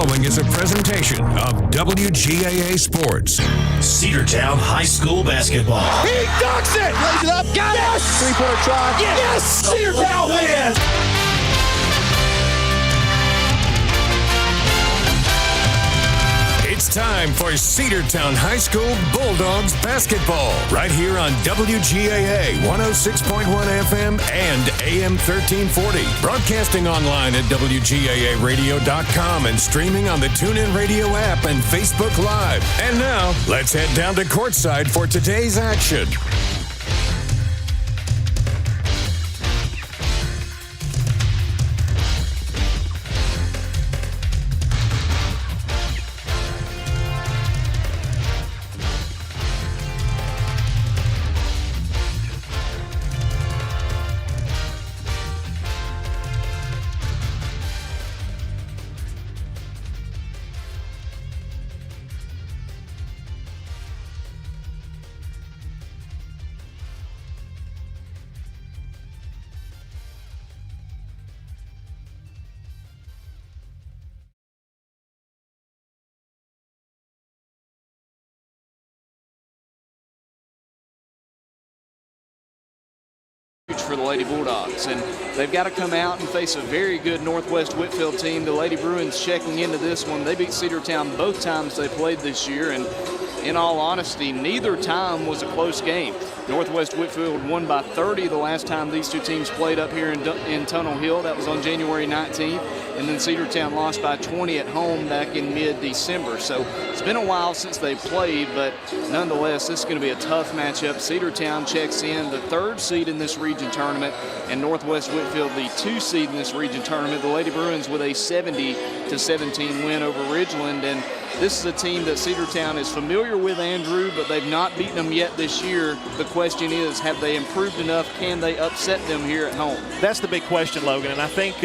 following is a presentation of WGAA Sports. Cedartown High School basketball. He ducks it! Raise it up, got it! Three-pointer try. Yes! Cedartown wins! It's time for Cedartown High School Bulldogs basketball, right here on WGAA 106.1 FM and AM 1340. Broadcasting online at WGAAradio.com and streaming on the TuneIn Radio app and Facebook Live. And now, let's head down to courtside for today's action. For the Lady Bulldogs, and they've got to come out and face a very good Northwest Whitfield team. The Lady Bruins checking into this one. They beat Cedartown both times they played this year, and in all honesty, neither time was a close game. Northwest Whitfield won by 30 the last time these two teams played up here in Tunnel Hill. That was on January 19th. And then Cedartown lost by 20 at home back in mid-December. So it's been a while since they played, but nonetheless, this is going to be a tough matchup. Cedartown checks in the 3rd seed in this region tournament, and Northwest Whitfield the 2 seed in this region tournament. The Lady Bruins with a 70-17 win over Ridgeland, and this is a team that Cedartown is familiar with, Andrew, but they've not beaten them yet this year. The question is, have they improved enough? Can they upset them here at home? That's the big question, Logan, and I think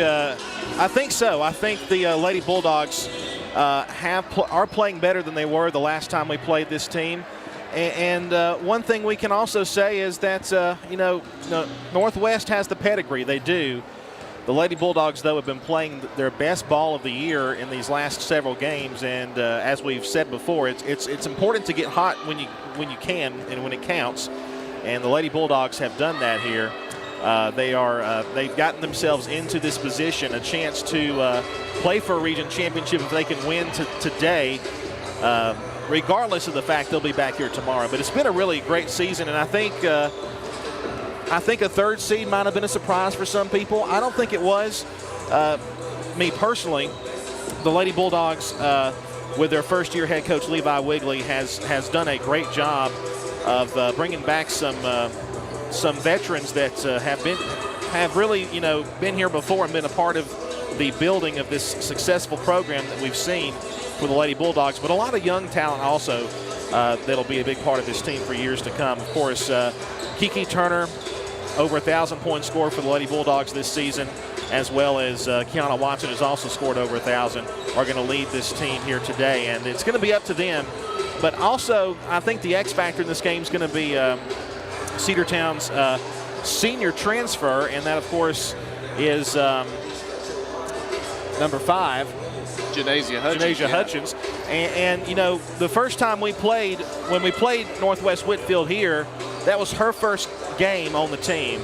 so. I think the Lady Bulldogs are playing better than they were the last time we played this team. And one thing we can also say is that, Northwest has the pedigree. They do. The Lady Bulldogs, though, have been playing their best ball of the year in these last several games. And as we've said before, it's important to get hot when you can and when it counts. And the Lady Bulldogs have done that here. They've gotten themselves into this position, a chance to play for a region championship if they can win today, regardless of the fact they'll be back here tomorrow. But it's been a really great season, and I think a 3rd seed might have been a surprise for some people. I don't think it was. Me personally, the Lady Bulldogs, with their first-year head coach Levi Wigley, has done a great job of bringing back some veterans that have really been here before and been a part of the building of this successful program that we've seen for the Lady Bulldogs, but a lot of young talent also that'll be a big part of this team for years to come. Of course, Kiki Turner, over 1,000-point scorer for the Lady Bulldogs this season, as well as Kiana Watson, has also scored over 1,000, are going to lead this team here today, and it's going to be up to them. But also, I think the X factor in this game is going to be Cedartown's senior transfer, and that, of course, is number 5, Janasia Hutchins. And the first time when we played Northwest Whitfield here, that was her first game on the team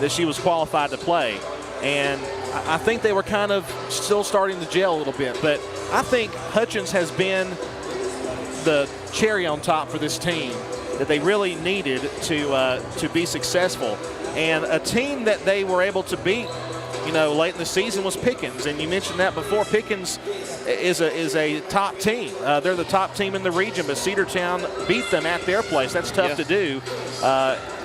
that she was qualified to play. And I think they were kind of still starting to gel a little bit. But I think Hutchins has been the cherry on top for this team that they really needed to be successessl. And a team that they were able to beat, late in the season was Pickens, and you mentioned that before. Pickens is a top team. They're the top team in the region, but Cedartown beat them at their place. That's tough to do.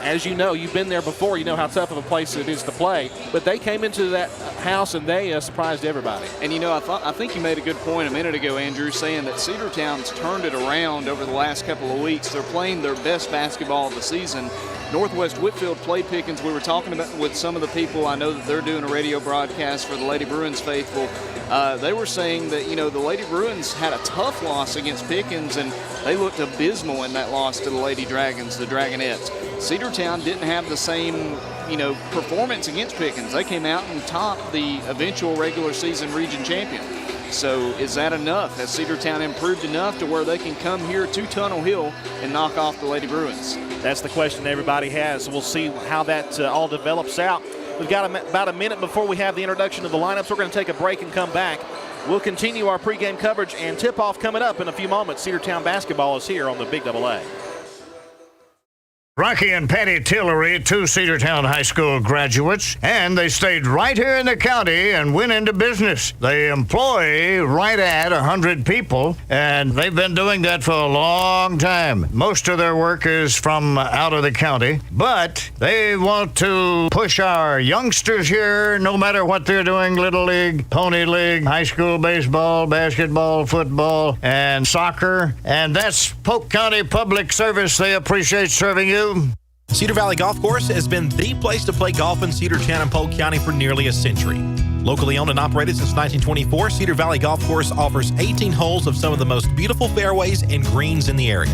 As you know, you've been there before. You know how tough of a place it is to play. But they came into that house and they surprised everybody. And I think you made a good point a minute ago, Andrew, saying that Cedartown's turned it around over the last couple of weeks. They're playing their best basketball of the season. Northwest Whitfield played Pickens. We were talking about with some of the people. I know that they're doing a radio broadcast for the Lady Bruins faithful. They were saying that, the Lady Bruins had a tough loss against Pickens, and they looked abysmal in that loss to the Lady Dragons, the Dragonettes. Cedartown didn't have the same, performance against Pickens. They came out and topped the eventual regular season region champion. So is that enough? Has Cedartown improved enough to where they can come here to Tunnel Hill and knock off the Lady Bruins? That's the question everybody has. We'll see how that all develops out. We've got about a minute before we have the introduction of the lineups. We're going to take a break and come back. We'll continue our pregame coverage and tip-off coming up in a few moments. Cedartown basketball is here on the Big Double A. Rocky and Patty Tillery, two Cedartown High School graduates, and they stayed right here in the county and went into business. They employ right at 100 people, and they've been doing that for a long time. Most of their work is from out of the county, but they want to push our youngsters here, no matter what they're doing, Little League, Pony League, high school baseball, basketball, football, and soccer, and that's Polk County Public Service. They appreciate serving you. Cedar Valley Golf Course has been the place to play golf in Cedartown and Polk County for nearly a century. Locally owned and operated since 1924, Cedar Valley Golf Course offers 18 holes of some of the most beautiful fairways and greens in the area.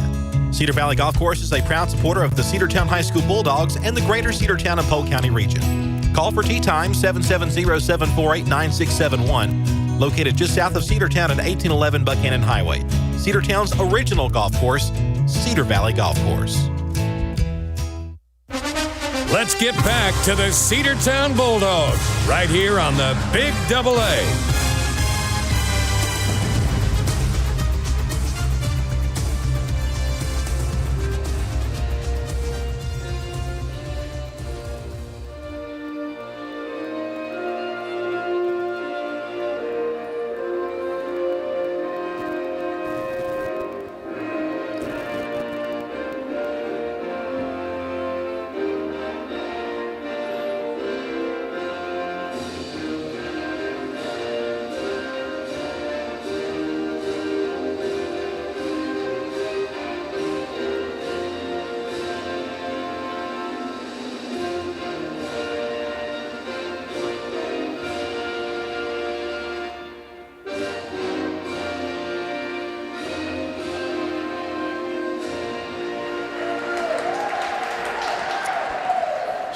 Cedar Valley Golf Course is a proud supporter of the Cedartown High School Bulldogs and the greater Cedartown and Polk County region. Call for tee time 770-748-9671, located just south of Cedartown at 1811 Buchanan Highway. Cedartown's original golf course, Cedar Valley Golf Course. Let's get back to the Cedartown Bulldogs right here on the Big Double A.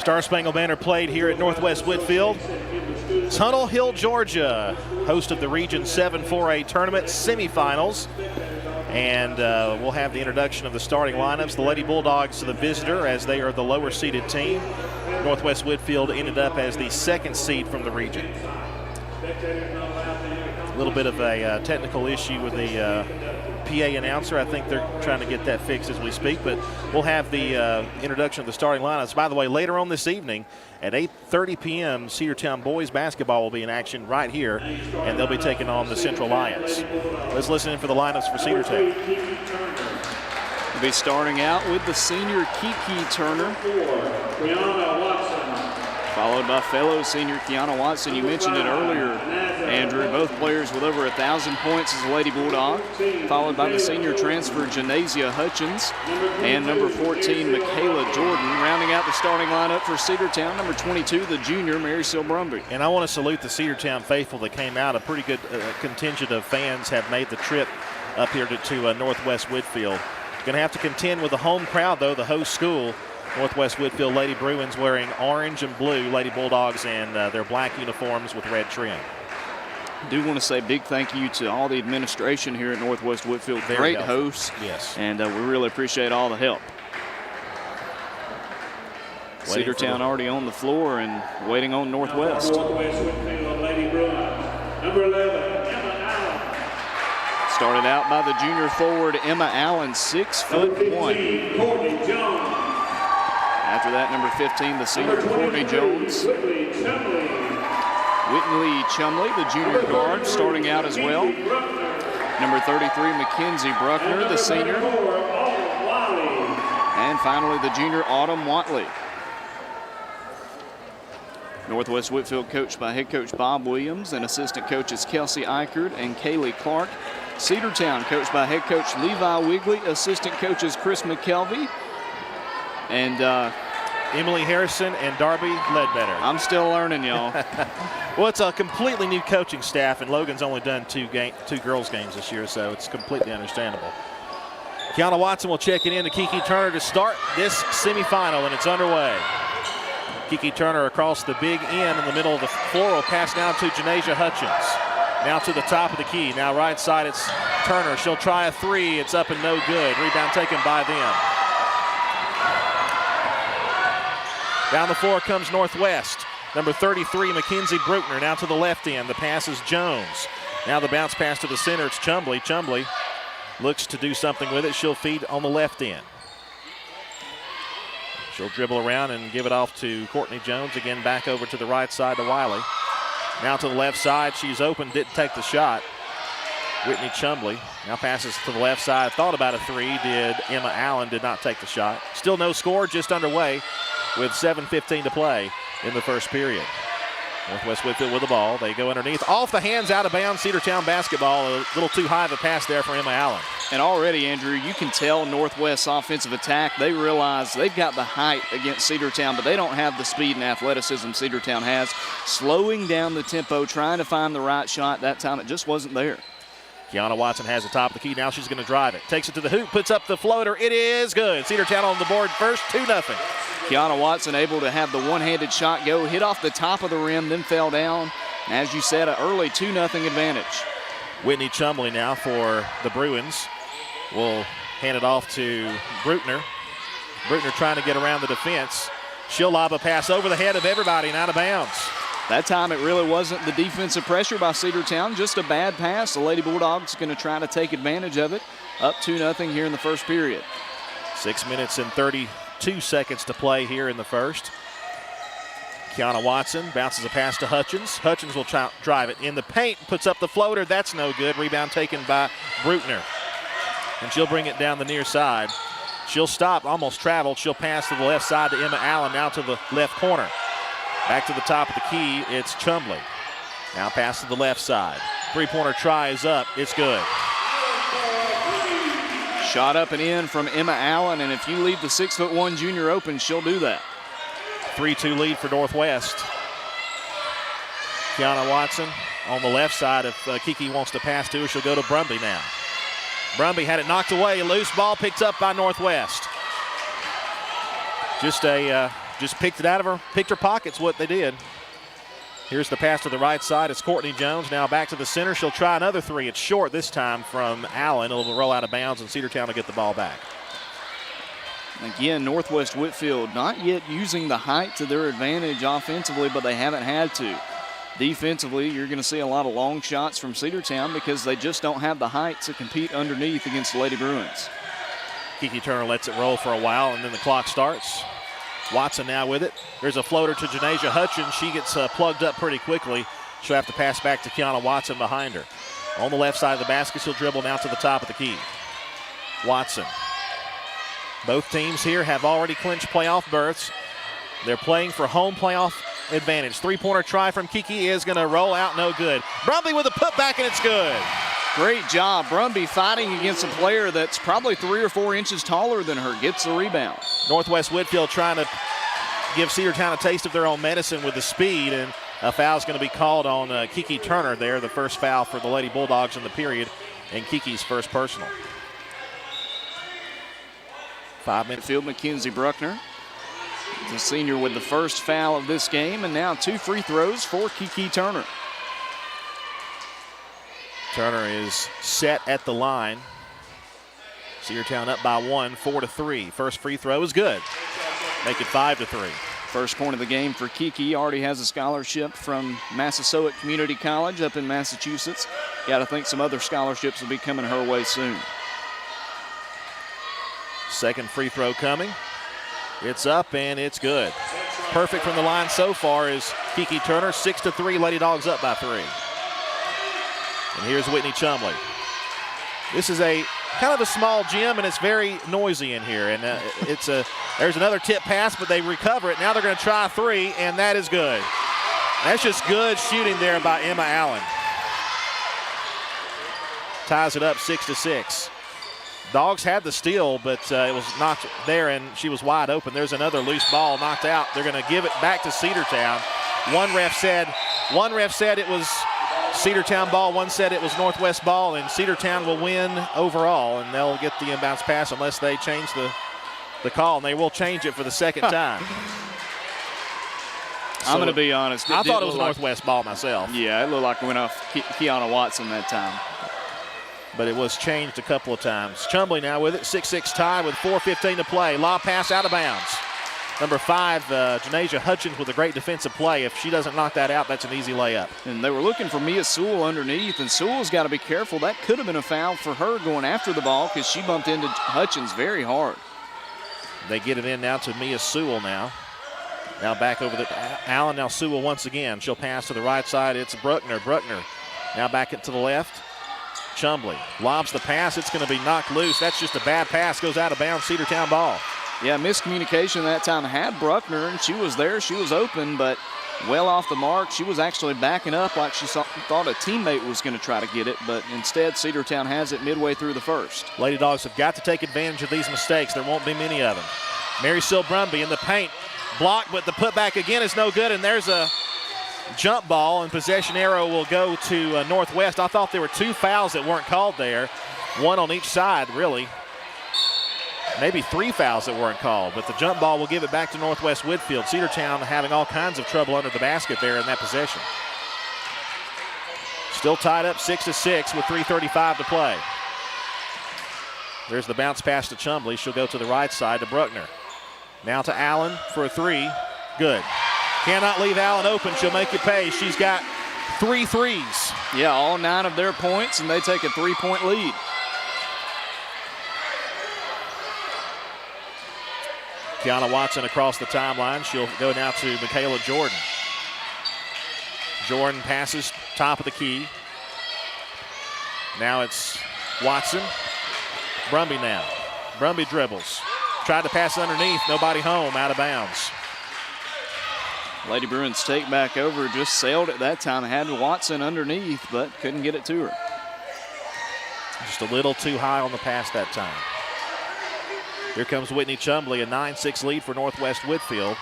Star Spangled Banner played here at Northwest Whitfield. Tunnel Hill, Georgia, host of the Region 7 4A Tournament Semifinals. And we'll have the introduction of the starting lineups. The Lady Bulldogs are the visitor as they are the lower seeded team. Northwest Whitfield ended up as the second seed from the region. A little bit of a technical issue with the PA announcer. I think they're trying to get that fixed as we speak, but we'll have the introduction of the starting lineups. By the way, later on this evening at 8:30 p.m., Cedartown boys basketball will be in action right here, and they'll be taking on the Central Lions. Let's listen in for the lineups for Cedartown. We'll be starting out with the senior Kiki Turner, followed by fellow senior Kiana Watson. You mentioned it earlier, Andrew, both players with over 1,000 points as a Lady Bulldog, followed by the senior transfer Janasia Hutchins and number 14 Michaela Jordan. Rounding out the starting lineup for Cedartown, number 22, the junior Mary Sil Brumby. And I want to salute the Cedartown faithful that came out. A pretty good contingent of fans have made the trip up here to Northwest Whitfield. Going to have to contend with the home crowd, though, the host school. Northwest Whitfield Lady Bruins wearing orange and blue, Lady Bulldogs and their black uniforms with red trim. I do want to say a big thank you to all the administration here at Northwest Whitfield. Great hosts. Yes. And we really appreciate all the help. Cedartown already on the floor and waiting on Northwest. Northwest Whitfield Lady Bruins, number 11, Emma Allen. Started out by the junior forward Emma Allen, 6'1". Courtney Jones. After that, number 15, the senior Courtney Jones. Whitney Chumley, the junior guard, starting out as well. Number 33, Mackenzie Bruckner, the senior. And finally, the junior Autumn Watley. Northwest Whitfield coached by head coach Bob Williams and assistant coaches Kelsey Eichert and Kaylee Clark. Cedartown coached by head coach Levi Wigley, assistant coaches Chris McKelvey and Emily Harrison and Darby Ledbetter. I'm still learning, y'all. Well, it's a completely new coaching staff, and Logan's only done two girls games this year, so it's completely understandable. Kiana Watson will check it in to Kiki Turner to start this semifinal, and it's underway. Kiki Turner across the big end in the middle of the floor will pass down to Janasia Hutchins. Now to the top of the key. Now right side, it's Turner. She'll try a three. It's up and no good. Rebound taken by them. Down the floor comes Northwest. Number 33, Mackenzie Bruckner. Now to the left end. The pass is Jones. Now the bounce pass to the center. It's Chumbley. Chumbley looks to do something with it. She'll feed on the left end. She'll dribble around and give it off to Courtney Jones. Again, back over to the right side to Wiley. Now to the left side. She's open, didn't take the shot. Whitney Chumbley now passes to the left side. Thought about a three, did Emma Allen, did not take the shot. Still no score, just underway with 7:15 to play in the first period. Northwest Whitfield with the ball. They go underneath. Off the hands, out of bounds. Cedartown basketball. A little too high of a pass there for Emma Allen. And already, Andrew, you can tell Northwest's offensive attack, they realize they've got the height against Cedartown, but they don't have the speed and athleticism Cedartown has. Slowing down the tempo, trying to find the right shot. That time it just wasn't there. Kiana Watson has the top of the key. Now she's going to drive it. Takes it to the hoop, puts up the floater. It is good. Cedartown on the board first, 2-0. Kiana Watson able to have the one-handed shot go, hit off the top of the rim, then fell down. And as you said, an early 2-0 advantage. Whitney Chumbley now for the Bruins will hand it off to Bruckner. Bruckner trying to get around the defense. She'll lob a pass over the head of everybody and out of bounds. That time it really wasn't the defensive pressure by Cedartown, just a bad pass. The Lady Bulldogs going to try to take advantage of it. Up 2-0 here in the first period. 6 minutes and 32 seconds to play here in the first. Kiana Watson bounces a pass to Hutchins. Hutchins will drive it in the paint, puts up the floater. That's no good. Rebound taken by Bruckner. And she'll bring it down the near side. She'll stop, almost traveled. She'll pass to the left side to Emma Allen, now to the left corner. Back to the top of the key, it's Chumbley. Now pass to the left side. Three-pointer try is up, it's good. Shot up and in from Emma Allen, and if you leave the 6'1" junior open, she'll do that. 3-2 lead for Northwest. Kiana Watson on the left side. If Kiki wants to pass to her, she'll go to Brumby now. Brumby had it knocked away. A loose ball picked up by Northwest. Just picked it out of her, picked her pockets, what they did. Here's the pass to the right side. It's Courtney Jones now back to the center. She'll try another three. It's short this time from Allen. It'll roll out of bounds, and Cedartown will get the ball back. Again, Northwest Whitfield not yet using the height to their advantage offensively, but they haven't had to. Defensively, you're going to see a lot of long shots from Cedartown because they just don't have the height to compete underneath against the Lady Bruins. Kiki Turner lets it roll for a while, and then the clock starts. Watson now with it. There's a floater to Janasia Hutchins. She gets plugged up pretty quickly. She'll have to pass back to Kiana Watson behind her. On the left side of the basket, she'll dribble now to the top of the key. Watson. Both teams here have already clinched playoff berths. They're playing for home playoff advantage. Three-pointer try from Kiki is going to roll out, no good. Brumby with a putback, and it's good. Great job. Brumby fighting against a player that's probably 3 or 4 inches taller than her. Gets the rebound. Northwest Whitfield trying to give Cedartown a taste of their own medicine with the speed, and a foul's going to be called on Kiki Turner there, the first foul for the Lady Bulldogs in the period, and Kiki's first personal. 5-minute field, Mackenzie Bruckner, the senior, with the first foul of this game, and now 2 free throws for Kiki Turner. Turner is set at the line. Cedartown up by 1, 4-3. First free throw is good. Make it 5-3. First point of the game for Kiki. Already has a scholarship from Massasoit Community College up in Massachusetts. Got to think some other scholarships will be coming her way soon. Second free throw coming. It's up and it's good. Perfect from the line so far is Kiki Turner. 6-3. Lady Dogs up by 3. And here's Whitney Chumbley. This is a kind of a small gym, and it's very noisy in here. And there's another tip pass, but they recover it. Now they're going to try a three, and that is good. That's just good shooting there by Emma Allen. Ties it up 6-6. Dogs had the steal, but it was knocked there, and she was wide open. There's another loose ball knocked out. They're going to give it back to Cedartown. One ref said it was Cedartown ball, one said it was Northwest ball, and Cedartown will win overall, and they'll get the inbounds pass unless they change the call, and they will change it for the second time. I'm going to be honest. I thought it was Northwest ball myself. Yeah, it looked like it went off Kiana Watson that time. But it was changed a couple of times. Chumbley now with it, 6-6 tie with 4:15 to play. Lob pass out of bounds. Number 5, Janasia Hutchins with a great defensive play. If she doesn't knock that out, that's an easy layup. And they were looking for Mia Sewell underneath, and Sewell's got to be careful. That could have been a foul for her going after the ball because she bumped into Hutchins very hard. They get it in now to Mia Sewell now. Now back over to Allen. Now Sewell once again. She'll pass to the right side. It's Bruckner. Bruckner now back it to the left. Chumbley lobs the pass. It's going to be knocked loose. That's just a bad pass. Goes out of bounds. Cedartown ball. Yeah, miscommunication that time had Bruckner, and she was there. She was open, but well off the mark. She was actually backing up like she thought a teammate was going to try to get it, but instead Cedartown has it midway through the first. Lady Dogs have got to take advantage of these mistakes. There won't be many of them. Mary Sil Brumby in the paint. Blocked, but the putback again is no good, and there's a jump ball, and possession arrow will go to Northwest. I thought there were 2 fouls that weren't called there, one on each side, really. Maybe 3 fouls that weren't called, but the jump ball will give it back to Northwest Whitfield. Cedartown having all kinds of trouble under the basket there in that possession. Still tied up 6-6 with 3:35 to play. There's the bounce pass to Chumbley. She'll go to the right side to Bruckner. Now to Allen for a 3. Good. Cannot leave Allen open. She'll make it pay. She's got 3 threes. Yeah, all 9 of their points, and they take a 3-point lead. Kiana Watson across the timeline. She'll go now to Michaela Jordan. Jordan passes top of the key. Now it's Watson. Brumby now. Brumby dribbles. Tried to pass underneath. Nobody home. Out of bounds. Lady Bruins take back over. Just sailed it that time. Had Watson underneath, but couldn't get it to her. Just a little too high on the pass that time. Here comes Whitney Chumbley, a 9-6 lead for Northwest Whitfield.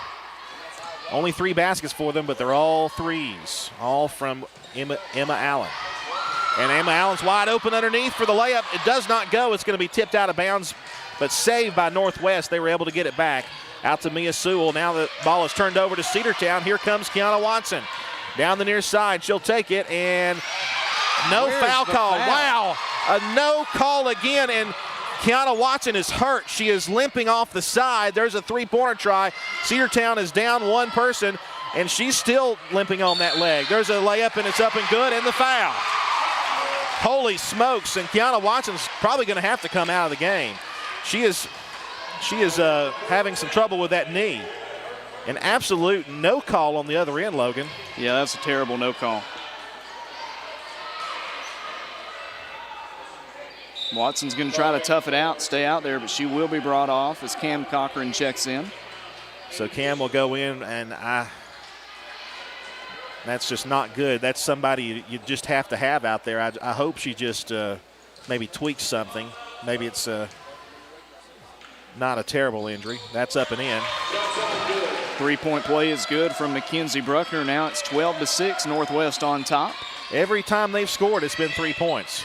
Only 3 baskets for them, but they're all threes, all from Emma Allen. And Emma Allen's wide open underneath for the layup. It does not go. It's going to be tipped out of bounds, but saved by Northwest. They were able to get it back. Out to Mia Sewell. Now the ball is turned over to Cedartown. Here comes Kiana Watson. Down the near side. She'll take it, and no foul call. Wow, a no call again, and Kiana Watson is hurt. She is limping off the side. There's a 3-pointer try. Cedartown is down 1 person, and she's still limping on that leg. There's a layup, and it's up and good, and the foul. Holy smokes, and Kiana Watson's probably going to have to come out of the game. She is having some trouble with that knee. An absolute no call on the other end, Logan. Yeah, that's a terrible no call. Watson's going to try to tough it out, stay out there, but she will be brought off as Cam Cochran checks in. So Cam will go in, and that's just not good. That's somebody you just have to have out there. I hope she just maybe tweaks something. Maybe it's not a terrible injury. That's up and in. 3-point play is good from Mackenzie Bruckner. Now it's 12-6, Northwest on top. Every time they've scored, it's been 3 points.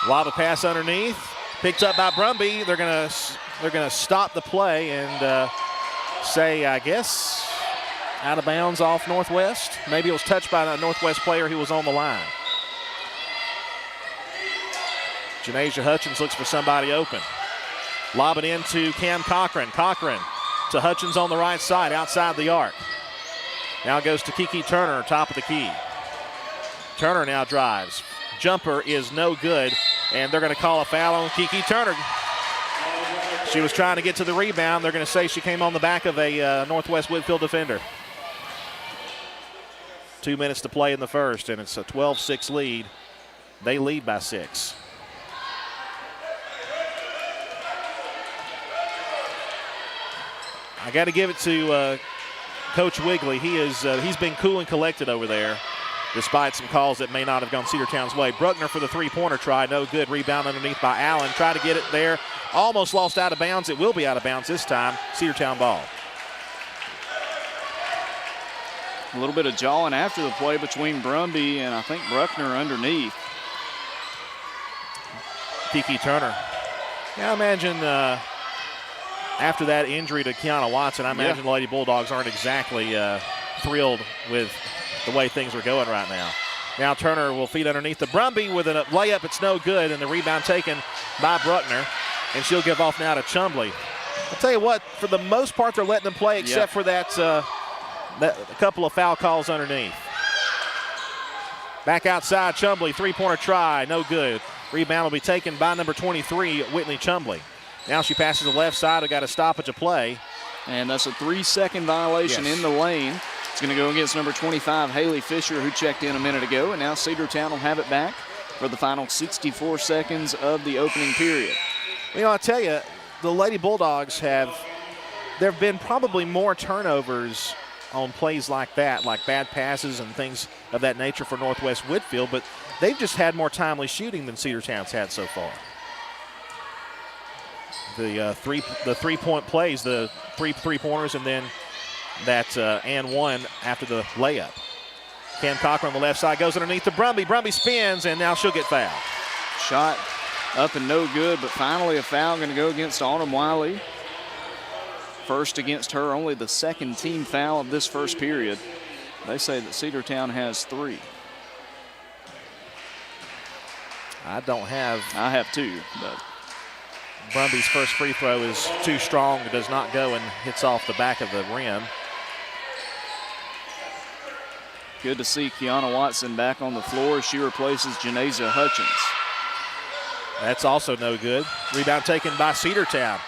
Lob a pass underneath, picked up by Brumby. They're gonna stop the play and say, I guess, out of bounds off Northwest. Maybe it was touched by a Northwest player who was on the line. Janasia Hutchins looks for somebody open. Lob it into Cam Cochran. Cochran to Hutchins on the right side, outside the arc. Now it goes to Kiki Turner, top of the key. Turner now drives. Jumper is no good, and they're going to call a foul on Kiki Turner. She was trying to get to the rebound. They're going to say she came on the back of a Northwest Whitfield defender. 2 minutes to play in the first, and it's a 12-6 lead. They lead by 6. I got to give it to Coach Wigley. He's been cool and collected over there, despite some calls that may not have gone Cedartown's way. Bruckner for the 3-pointer try, no good. Rebound underneath by Allen. Try to get it there. Almost lost out of bounds. It will be out of bounds this time. Cedartown ball. A little bit of jawing after the play between Brumby and I think Bruckner underneath. Kiki Turner. Yeah, I imagine after that injury to Kiana Watson, I imagine the Lady Bulldogs aren't exactly thrilled with the way things are going right now. Now Turner will feed underneath the Brumby with a layup. It's no good, and the rebound taken by Bruckner, and she'll give off now to Chumbley. I'll tell you what, for the most part, they're letting them play except for that a couple of foul calls underneath. Back outside, Chumbley, three-pointer try, no good. Rebound will be taken by number 23, Whitney Chumbley. Now she passes the left side. They got a stoppage of play. And that's a 3-second violation in the lane. It's going to go against number 25, Haley Fisher, who checked in a minute ago. And now Cedartown will have it back for the final 64 seconds of the opening period. You know, I'll tell you, the Lady Bulldogs there have been probably more turnovers on plays like that, like bad passes and things of that nature for Northwest Whitfield, but they've just had more timely shooting than Cedartown's had so far. The three-point plays, the three-pointers, and then that and one after the layup. Cam Cochran on the left side goes underneath the Brumby. Brumby spins, and now she'll get fouled. Shot up and no good, but finally a foul going to go against Autumn Wiley. First against her, only the second team foul of this first period. They say that Cedartown has 3. I have 2, but Brumby's first free throw is too strong. It does not go and hits off the back of the rim. Good to see Kiana Watson back on the floor. She replaces Janasia Hutchins. That's also no good. Rebound taken by Cedartown.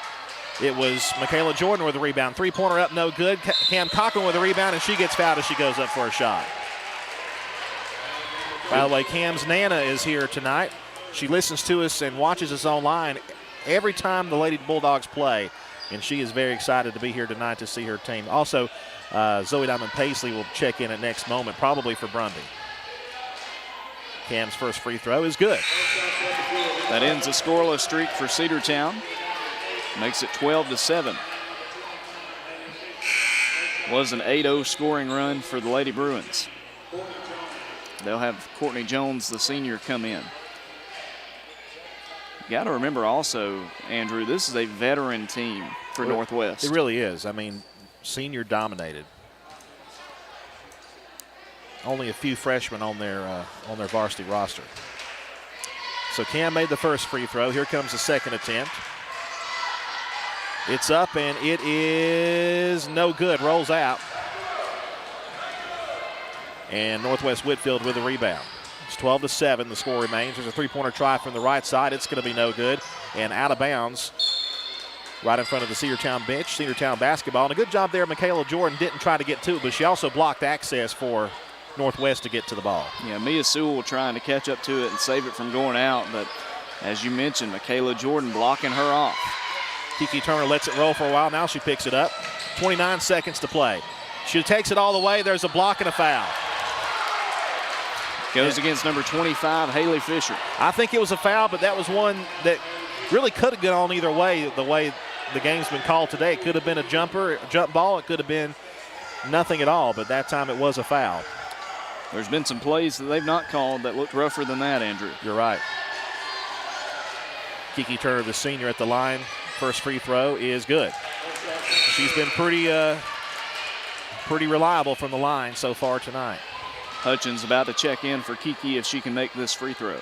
It was Michaela Jordan with the rebound. Three-pointer up, no good. Cam Cochran with the rebound, and she gets fouled as she goes up for a shot. By the way, Cam's Nana is here tonight. She listens to us and watches us online every time the Lady Bulldogs play, and she is very excited to be here tonight to see her team. Also, Zoe Diamond Paisley will check in at next moment, probably for Brumby. Cam's first free throw is good. That ends a scoreless streak for Cedartown. Makes it 12-7. Was an 8-0 scoring run for the Lady Bruins. They'll have Courtney Jones, the senior, come in. Got to remember also, Andrew, this is a veteran team for Northwest. It really is. I mean, senior dominated. Only a few freshmen on their varsity roster. So Cam made the first free throw. Here comes the second attempt. It's up, and it is no good. Rolls out. And Northwest Whitfield with the rebound. It's 12-7. The score remains. There's a three-pointer try from the right side. It's going to be no good. And out of bounds right in front of the Cedartown bench. Cedartown basketball. And a good job there. Michaela Jordan didn't try to get to it, but she also blocked access for Northwest to get to the ball. Yeah, Mia Sewell trying to catch up to it and save it from going out. But as you mentioned, Michaela Jordan blocking her off. Kiki Turner lets it roll for a while. Now she picks it up. 29 seconds to play. She takes it all the way. There's a block and a foul. Goes against number 25, Haley Fisher. I think it was a foul, but that was one that really could have gone either way, the way the game's been called today. It could have been a jump ball. It could have been nothing at all, but that time it was a foul. There's been some plays that they've not called that looked rougher than that, Andrew. You're right. Kiki Turner, the senior, at the line. First free throw is good. She's been pretty reliable from the line so far tonight. Hutchins about to check in for Kiki if she can make this free throw.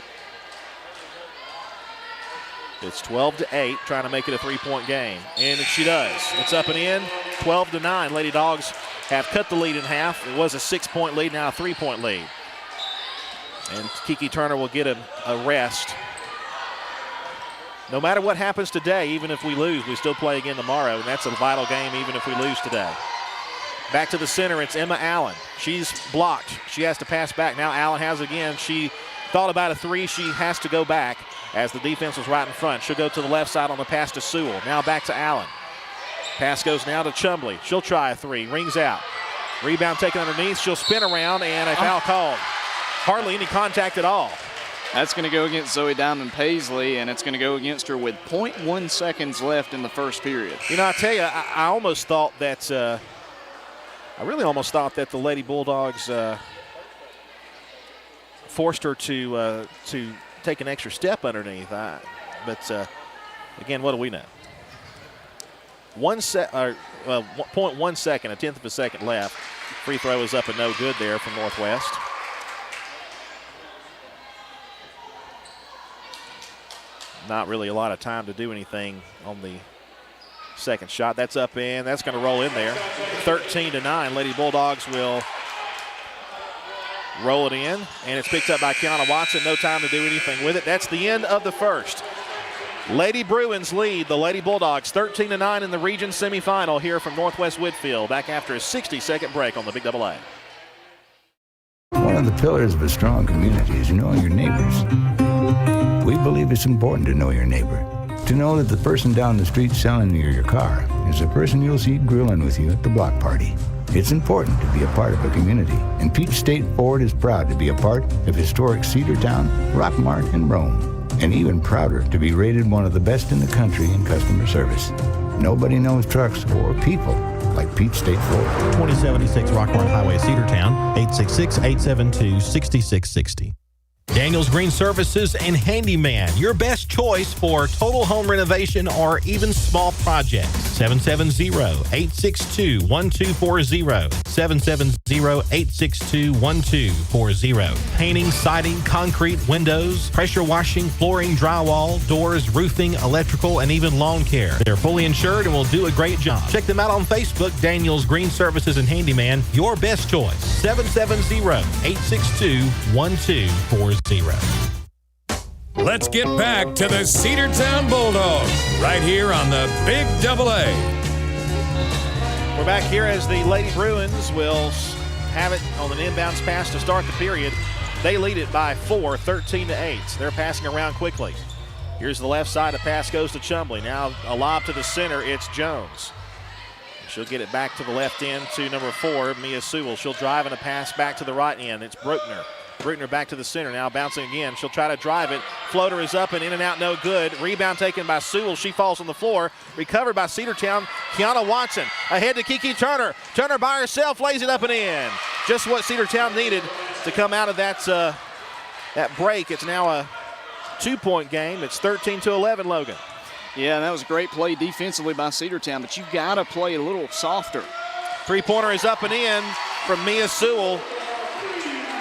It's 12-8, trying to make it a three-point game. And she does. It's up and in, 12-9. Lady Dogs have cut the lead in half. It was a 6-point lead, now a 3-point lead. And Kiki Turner will get a rest. No matter what happens today, even if we lose, we still play again tomorrow, and that's a vital game even if we lose today. Back to the center, it's Emma Allen. She's blocked. She has to pass back. Now Allen has it again. She thought about a three. She has to go back as the defense was right in front. She'll go to the left side on the pass to Sewell. Now back to Allen. Pass goes now to Chumbley. She'll try a three. Rings out. Rebound taken underneath. She'll spin around, and a foul called. Hardly any contact at all. That's going to go against Zoe Diamond Paisley, and it's going to go against her with 0.1 seconds left in the first period. You know, I tell you, I almost thought that I really almost thought that the Lady Bulldogs forced her to take an extra step underneath. But again, what do we know? 0.1 second, a tenth of a second left. Free throw is up and no good there from Northwest. Not really a lot of time to do anything on the second shot. That's up in. That's going to roll in there. 13-9. Lady Bulldogs will roll it in, and it's picked up by Kiana Watson. No time to do anything with it. That's the end of the first. Lady Bruins lead the Lady Bulldogs 13-9 in the region semifinal here from Northwest Whitfield. Back after a 60-second break on the Big Double A. One of the pillars of a strong community is knowing your neighbors. We believe it's important to know your neighbor. To know that the person down the street selling you your car is the person you'll see grilling with you at the block party. It's important to be a part of a community, and Peach State Ford is proud to be a part of historic Cedartown, Rockmart, and Rome, and even prouder to be rated one of the best in the country in customer service. Nobody knows trucks or people like Peach State Ford. 2076 Rockmart Highway, Cedartown, 866-872-6660. Daniels Green Services and Handyman, your best choice for total home renovation or even small projects. 770-862-1240. 770-862-1240. Painting, siding, concrete, windows, pressure washing, flooring, drywall, doors, roofing, electrical, and even lawn care. They're fully insured and will do a great job. Check them out on Facebook, Daniels Green Services and Handyman, your best choice. 770-862-1240. Let's get back to the Cedartown Bulldogs right here on the Big Double A. We're back here as the Lady Bruins will have it on an inbounds pass to start the period. They lead it by 4, 13-8. They're passing around quickly. Here's the left side. The pass goes to Chumbley. Now a lob to the center. It's Jones. She'll get it back to the left end to number 4, Mia Sewell. She'll drive and a pass back to the right end. It's Bruckner. Bruckner back to the center, now bouncing again. She'll try to drive it. Floater is up and in and out, no good. Rebound taken by Sewell. She falls on the floor. Recovered by Cedartown. Kiana Watson ahead to Kiki Turner. Turner by herself lays it up and in. Just what Cedartown needed to come out of that break. It's now a 2-point game. It's 13-11, Logan. Yeah, that was a great play defensively by Cedartown, but you got to play a little softer. Three-pointer is up and in from Mia Sewell.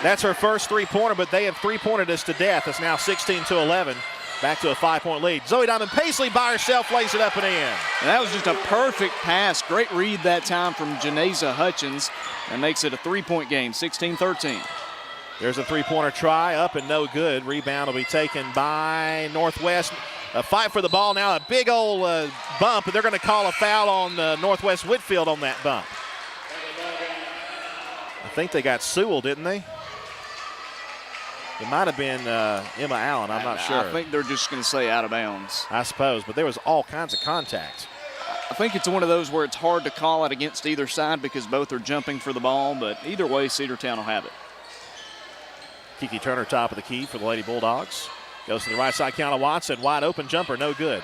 That's her first three-pointer, but they have three-pointed us to death. It's now 16-11. Back to a 5-point lead. Zoe Diamond Paisley by herself lays it up and in. And that was just a perfect pass. Great read that time from Janeza Hutchins. That makes it a 3-point game, 16-13. There's a three-pointer try, up and no good. Rebound will be taken by Northwest. A fight for the ball now, a big old bump, and they're going to call a foul on Northwest Whitfield on that bump. I think they got Sewell, didn't they? It might have been Emma Allen. I'm not sure. I think they're just going to say out of bounds. I suppose, but there was all kinds of contact. I think it's one of those where it's hard to call it against either side because both are jumping for the ball, but either way, Cedartown will have it. Kiki Turner, top of the key for the Lady Bulldogs. Goes to the right side, Kiana Watson, wide open jumper, no good.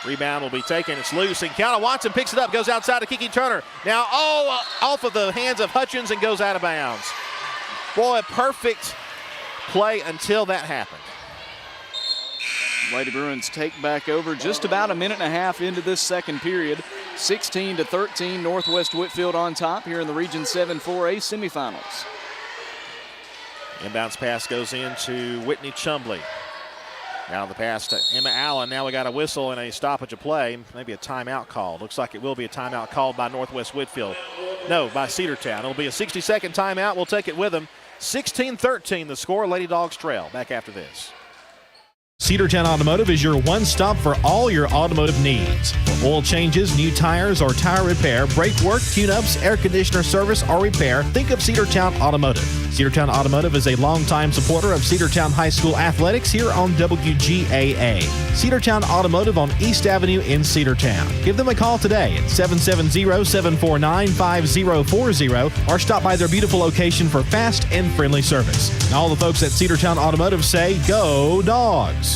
Rebound will be taken, it's loose, and Kiana Watson picks it up, goes outside to Kiki Turner. Now, off of the hands of Hutchins and goes out of bounds. Boy, a perfect play until that happened. Lady Bruins take back over just about a minute and a half into this second period. 16-13, Northwest Whitfield on top here in the Region 7 4A semifinals. Inbounds pass goes into Whitney Chumbley. Now the pass to Emma Allen. Now we got a whistle and a stoppage of play. Maybe a timeout called. Looks like it will be a timeout called by Northwest Whitfield. No, by Cedartown. It'll be a 60-second timeout. We'll take it with them. 16-13 the score. Lady Dogs trail. Back after this. Cedartown Automotive is your one-stop for all your automotive needs. Oil changes, new tires, or tire repair, brake work, tune-ups, air conditioner service, or repair, think of Cedartown Automotive. Cedartown Automotive is a longtime supporter of Cedartown High School athletics here on WGAA. Cedartown Automotive on East Avenue in Cedartown. Give them a call today at 770-749-5040 or stop by their beautiful location for fast and friendly service. And all the folks at Cedartown Automotive say, go Dogs!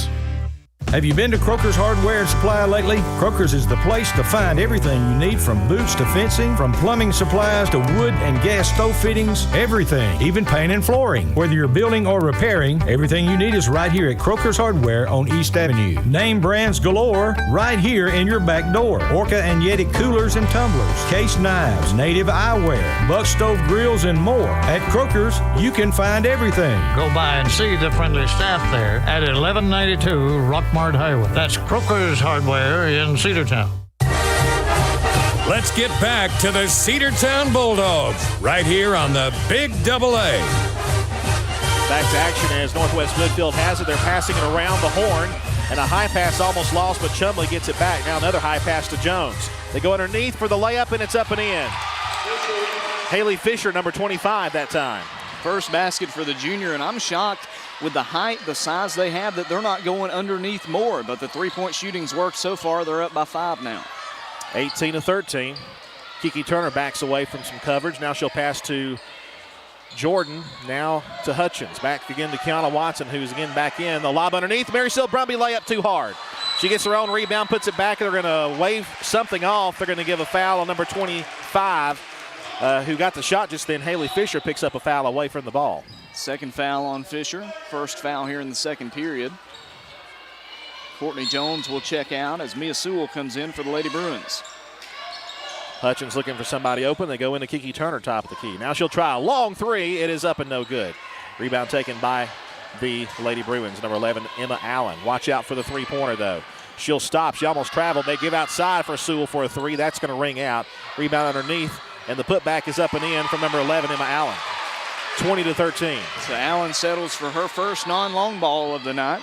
Have you been to Croker's Hardware and Supply lately? Croker's is the place to find everything you need, from boots to fencing, from plumbing supplies to wood and gas stove fittings, everything, even paint and flooring. Whether you're building or repairing, everything you need is right here at Croker's Hardware on East Avenue. Name brands galore right here in your back door. Orca and Yeti coolers and tumblers, case knives, native eyewear, buck stove grills, and more. At Croker's, you can find everything. Go by and see the friendly staff there at 1192 Rockmart Highway. That's Croker's Hardware in Cedartown. Let's get back to the Cedartown Bulldogs right here on the Big Double A. Back to action as Northwest Whitfield has it. They're passing it around the horn, and a high pass almost lost, but Chumley gets it back. Now another high pass to Jones. They go underneath for the layup, and it's up and in. Haley Fisher, number 25 that time. First basket for the junior, and I'm shocked with the height, the size they have, that they're not going underneath more. But the three-point shooting's worked so far. They're up by 5 now. 18-13. Kiki Turner backs away from some coverage. Now she'll pass to Jordan, now to Hutchins. Back again to Kiana Watson, who's again back in. The lob underneath. Mary Sil Brumby layup too hard. She gets her own rebound, puts it back. They're going to wave something off. They're going to give a foul on number 25, who got the shot just then. Haley Fisher picks up a foul away from the ball. Second foul on Fisher. First foul here in the second period. Courtney Jones will check out as Mia Sewell comes in for the Lady Bruins. Hutchins looking for somebody open. They go into Kiki Turner, top of the key. Now she'll try a long three. It is up and no good. Rebound taken by the Lady Bruins. Number 11, Emma Allen. Watch out for the three-pointer, though. She'll stop. She almost traveled. They give outside for Sewell for a three. That's going to ring out. Rebound underneath, and the putback is up and in from number 11, Emma Allen. 20-13. So Allen settles for her first non-long ball of the night.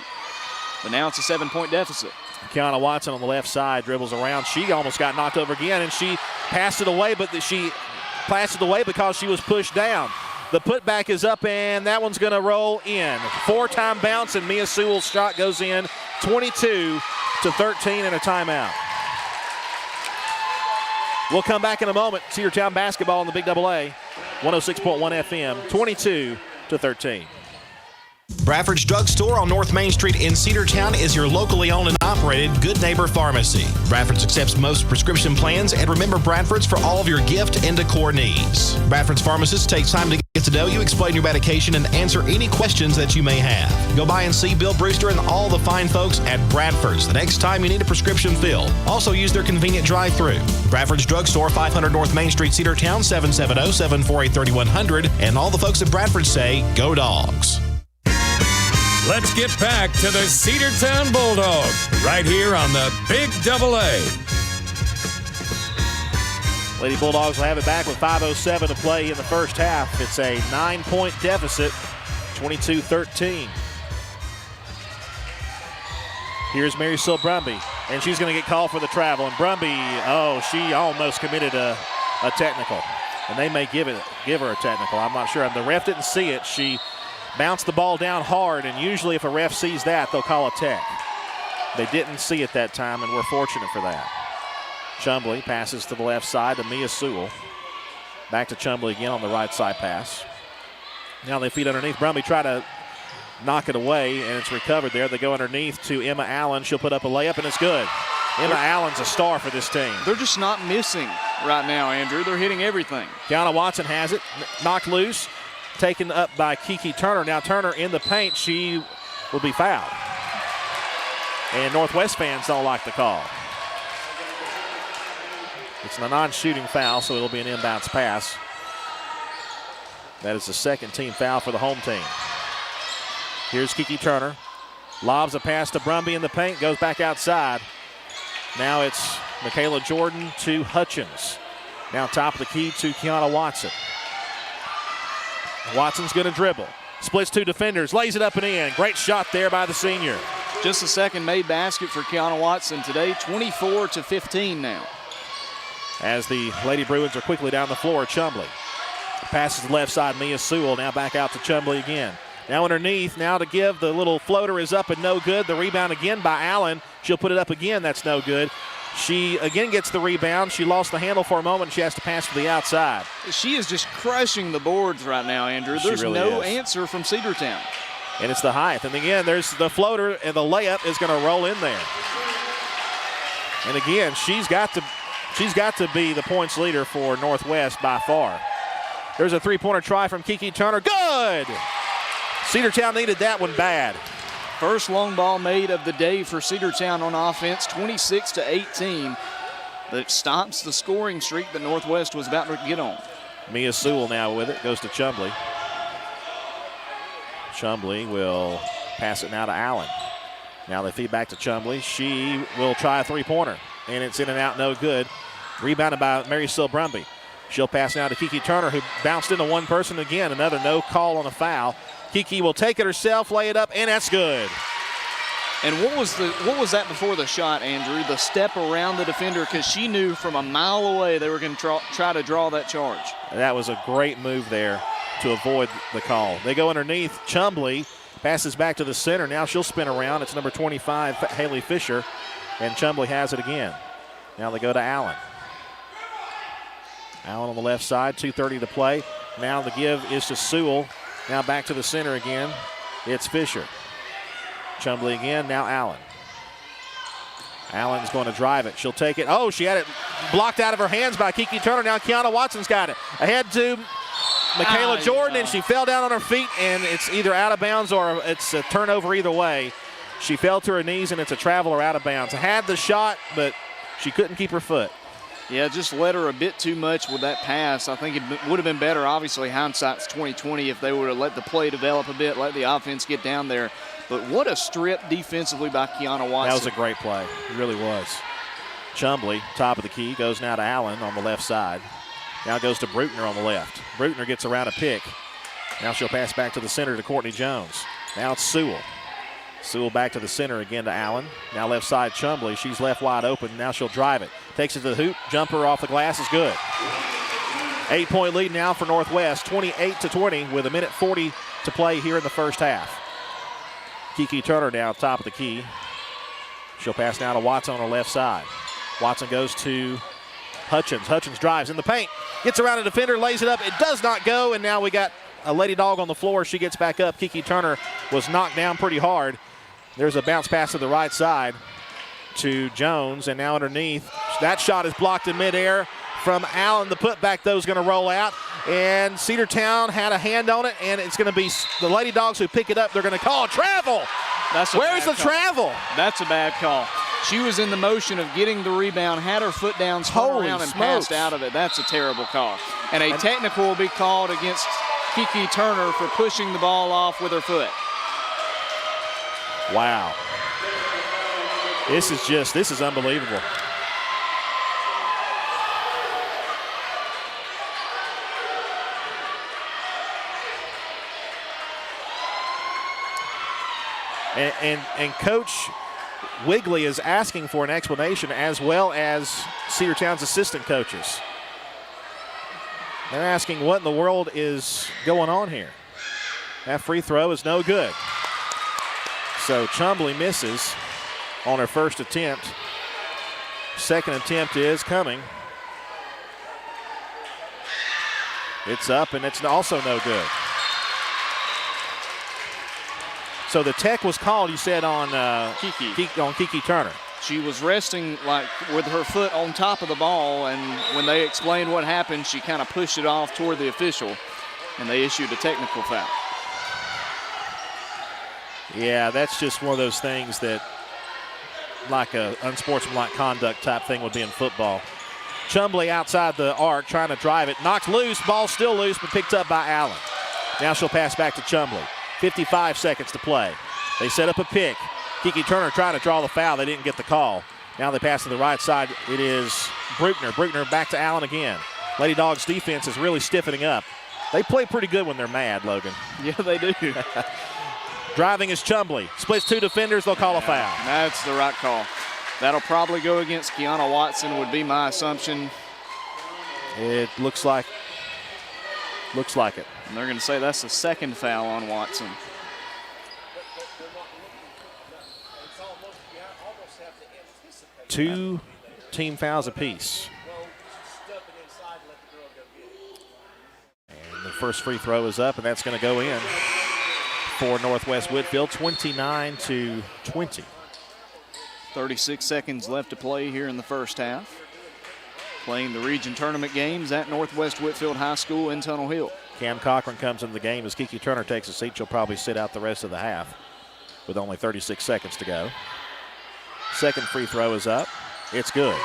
But now it's a 7-point deficit. Kiana Watson on the left side dribbles around. She almost got knocked over again, and she passed it away, but she passed it away because she was pushed down. The putback is up, and that one's going to roll in. 4-time bounce, and Mia Sewell's shot goes in. 22-13 and a timeout. We'll come back in a moment. Cedartown basketball on the Big Double A. 106.1 FM, 22-13. Bradford's Drugstore on North Main Street in Cedartown is your locally owned and operated Good Neighbor Pharmacy. Bradford's accepts most prescription plans, and remember Bradford's for all of your gift and decor needs. Bradford's pharmacist takes time to get to know you, explain your medication, and answer any questions that you may have. Go by and see Bill Brewster and all the fine folks at Bradford's the next time you need a prescription filled. Also use their convenient drive-thru. Bradford's Drugstore, 500 North Main Street, Cedartown, 770-748-3100. And all the folks at Bradford say, go Dogs. Let's get back to the Cedartown Bulldogs right here on the Big Double A. Lady Bulldogs will have it back with 5:07 to play in the first half. It's a 9-point deficit, 22-13. Here's Mary Sil Brumby, and she's going to get called for the travel. And Brumby, she almost committed a technical. And they may give her a technical. I'm not sure. The ref didn't see it. She bounced the ball down hard, and usually if a ref sees that, they'll call a tech. They didn't see it that time, and we're fortunate for that. Chumley passes to the left side to Mia Sewell. Back to Chumley again on the right side pass. Now they feed underneath. Brumby try to knock it away, and it's recovered there. They go underneath to Emma Allen. She'll put up a layup, and it's good. Emma Allen's a star for this team. They're just not missing right now, Andrew. They're hitting everything. Kiana Watson has it, knocked loose. Taken up by Kiki Turner. Now Turner in the paint. She will be fouled. And Northwest fans don't like the call. It's a non-shooting foul, so it'll be an inbounds pass. That is the second team foul for the home team. Here's Kiki Turner. Lobs a pass to Brumby in the paint. Goes back outside. Now it's Michaela Jordan to Hutchins. Now top of the key to Kiana Watson. Watson's going to dribble. Splits two defenders. Lays it up and in. Great shot there by the senior. Just the second made basket for Kiana Watson today. 24-15 now. As the Lady Bruins are quickly down the floor, Chumley. Passes to the left side, Mia Sewell. Now back out to Chumley again. Now underneath. Now to give. The little floater is up and no good. The rebound again by Allen. She'll put it up again. That's no good. She again gets the rebound. She lost the handle for a moment. She has to pass to the outside. She is just crushing the boards right now, Andrew. There's really no is. answer from Cedartown. And it's the height. And again, there's the floater, and the layup is going to roll in there. And again, she's got to be the points leader for Northwest by far. There's a three-pointer try from Kiki Turner. Good! Cedartown needed that one bad. First long ball made of the day for Cedartown on offense, 26-18. That stops the scoring streak that Northwest was about to get on. Mia Sewell now with it, goes to Chumbley. Chumbley will pass it now to Allen. Now they feed back to Chumbley. She will try a three-pointer, and it's in and out, no good. Rebounded by Mary Sil Brumby. She'll pass now to Kiki Turner, who bounced into one person again. Another no call on a foul. Kiki will take it herself, lay it up, and that's good. And what was that before the shot, Andrew? The step around the defender, because she knew from a mile away they were going to try to draw that charge. That was a great move there to avoid the call. They go underneath. Chumbley passes back to the center. Now she'll spin around. It's number 25, Haley Fisher, and Chumbley has it again. Now they go to Allen. Allen on the left side, 2:30 to play. Now the give is to Sewell. Now back to the center again. It's Fisher. Chumbley again, now Allen. Allen's going to drive it. She'll take it. Oh, she had it blocked out of her hands by Kiki Turner. Now Kiana Watson's got it. Ahead to Michaela Jordan, and she fell down on her feet, and it's either out of bounds or it's a turnover either way. She fell to her knees, and it's a travel or out of bounds. Had the shot, but she couldn't keep her foot. Yeah, just led her a bit too much with that pass. I think it would have been better, obviously, hindsight's 20/20, if they would have let the play develop a bit, let the offense get down there. But what a strip defensively by Kiana Watson. That was a great play. It really was. Chumbley, top of the key, goes now to Allen on the left side. Now goes to Bruckner on the left. Bruckner gets around a pick. Now she'll pass back to the center to Courtney Jones. Now it's Sewell. Sewell back to the center again to Allen. Now left side Chumbley. She's left wide open. Now she'll drive it. Takes it to the hoop. Jumper off the glass is good. 8-point lead now for Northwest. 28-20 with 1:40 to play here in the first half. Kiki Turner now top of the key. She'll pass now to Watson on her left side. Watson goes to Hutchins. Hutchins drives in the paint. Gets around a defender, lays it up. It does not go, and now we got a Lady Dog on the floor. She gets back up. Kiki Turner was knocked down pretty hard. There's a bounce pass to the right side to Jones, and now underneath. That shot is blocked in midair from Allen. The putback, though, is going to roll out, and Cedartown had a hand on it, and it's going to be the Lady Dogs who pick it up. They're going to call travel. Where's the travel? That's a bad call. She was in the motion of getting the rebound, had her foot down, spun around, and passed out of it. That's a terrible call. And a technical will be called against Kiki Turner for pushing the ball off with her foot. Wow. This is unbelievable. And Coach Wigley is asking for an explanation, as well as Cedartown's assistant coaches. They're asking what in the world is going on here. That free throw is no good. So Chumbley misses on her first attempt. Second attempt is coming. It's up, and it's also no good. So the tech was called, you said, on Kiki Turner. She was resting like with her foot on top of the ball, and when they explained what happened, she kind of pushed it off toward the official, and they issued a technical foul. Yeah, that's just one of those things that, like a unsportsmanlike conduct type thing would be in football. Chumbley outside the arc trying to drive it. Knocked loose, ball still loose, but picked up by Allen. Now she'll pass back to Chumbley. 55 seconds to play. They set up a pick. Kiki Turner trying to draw the foul. They didn't get the call. Now they pass to the right side. It is Bruckner. Bruckner back to Allen again. Lady Dogs defense is really stiffening up. They play pretty good when they're mad, Logan. Yeah, they do. Driving is Chumbley. Splits two defenders. They'll call a foul. That's the right call. That'll probably go against Kiana Watson, would be my assumption. It looks like it. And they're going to say that's the second foul on Watson. Two team fouls apiece. And the first free throw is up, and that's going to go in. for Northwest Whitfield, 29-20. 36 seconds left to play here in the first half. Playing the region tournament games at Northwest Whitfield High School in Tunnel Hill. Cam Cochran comes into the game as Kiki Turner takes a seat. She'll probably sit out the rest of the half with only 36 seconds to go. Second free throw is up. It's good.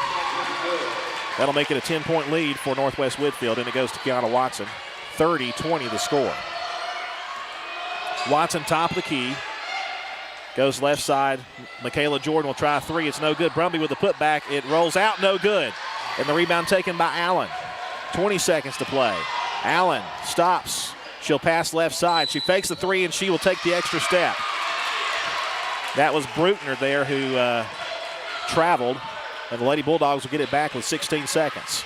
That'll make it a 10-point lead for Northwest Whitfield, and it goes to Kiana Watson. 30-20 the score. Watson top of the key. Goes left side. Michaela Jordan will try a three. It's no good. Brumby with the putback. It rolls out, no good. And the rebound taken by Allen. 20 seconds to play. Allen stops. She'll pass left side. She fakes the three, and she will take the extra step. That was Bruckner there who traveled. And the Lady Bulldogs will get it back with 16 seconds.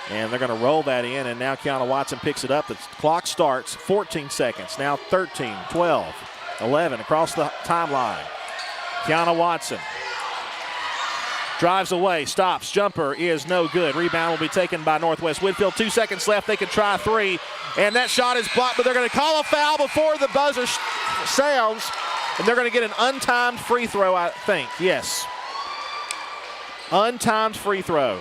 And they're going to roll that in, and now Kiana Watson picks it up. The clock starts, 14 seconds. Now 13, 12, 11 across the timeline. Kiana Watson drives away, stops, jumper is no good. Rebound will be taken by Northwest Whitfield. 2 seconds left, they could try a three. And that shot is blocked, but they're going to call a foul before the buzzer sounds. And they're going to get an untimed free throw, I think. Yes. Untimed free throw.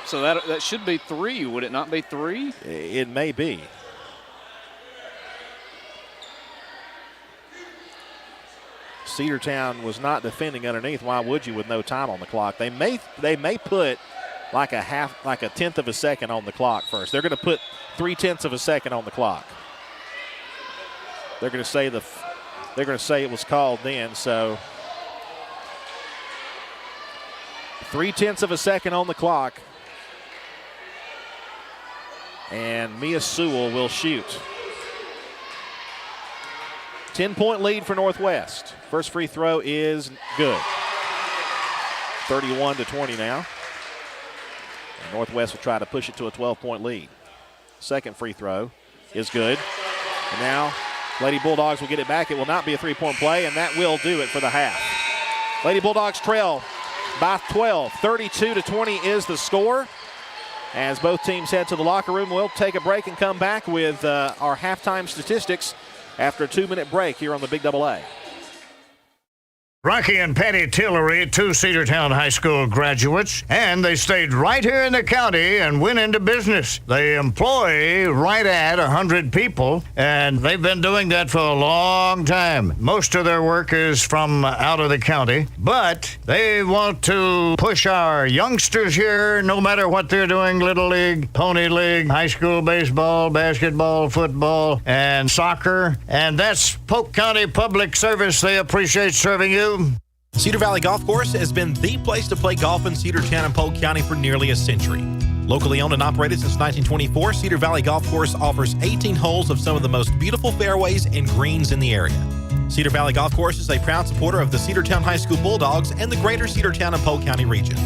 So that should be three, would it not be three? It may be. Cedartown was not defending underneath. Why would you with no time on the clock? They may put like a tenth of a second on the clock first. They're going to put 0.3 of a second on the clock. They're going to say it was called then. So 0.3 of a second on the clock. And Mia Sewell will shoot. 10-point lead for Northwest. First free throw is good. 31-20 now. And Northwest will try to push it to a 12-point lead. Second free throw is good. And now Lady Bulldogs will get it back. It will not be a three-point play, and that will do it for the half. Lady Bulldogs trail by 12. 32-20 is the score. As both teams head to the locker room, we'll take a break and come back with our halftime statistics after a 2-minute break here on the Big Double A. Rocky and Patty Tillery, two Cedartown High School graduates, and they stayed right here in the county and went into business. They employ right at 100 people, and they've been doing that for a long time. Most of their work is from out of the county, but they want to push our youngsters here, no matter what they're doing, Little League, Pony League, high school baseball, basketball, football, and soccer, and that's Polk County Public Service. They appreciate serving you. Cedar Valley Golf Course has been the place to play golf in Cedartown and Polk County for nearly a century. Locally owned and operated since 1924, Cedar Valley Golf Course offers 18 holes of some of the most beautiful fairways and greens in the area. Cedar Valley Golf Course is a proud supporter of the Cedartown High School Bulldogs and the greater Cedartown and Polk County region.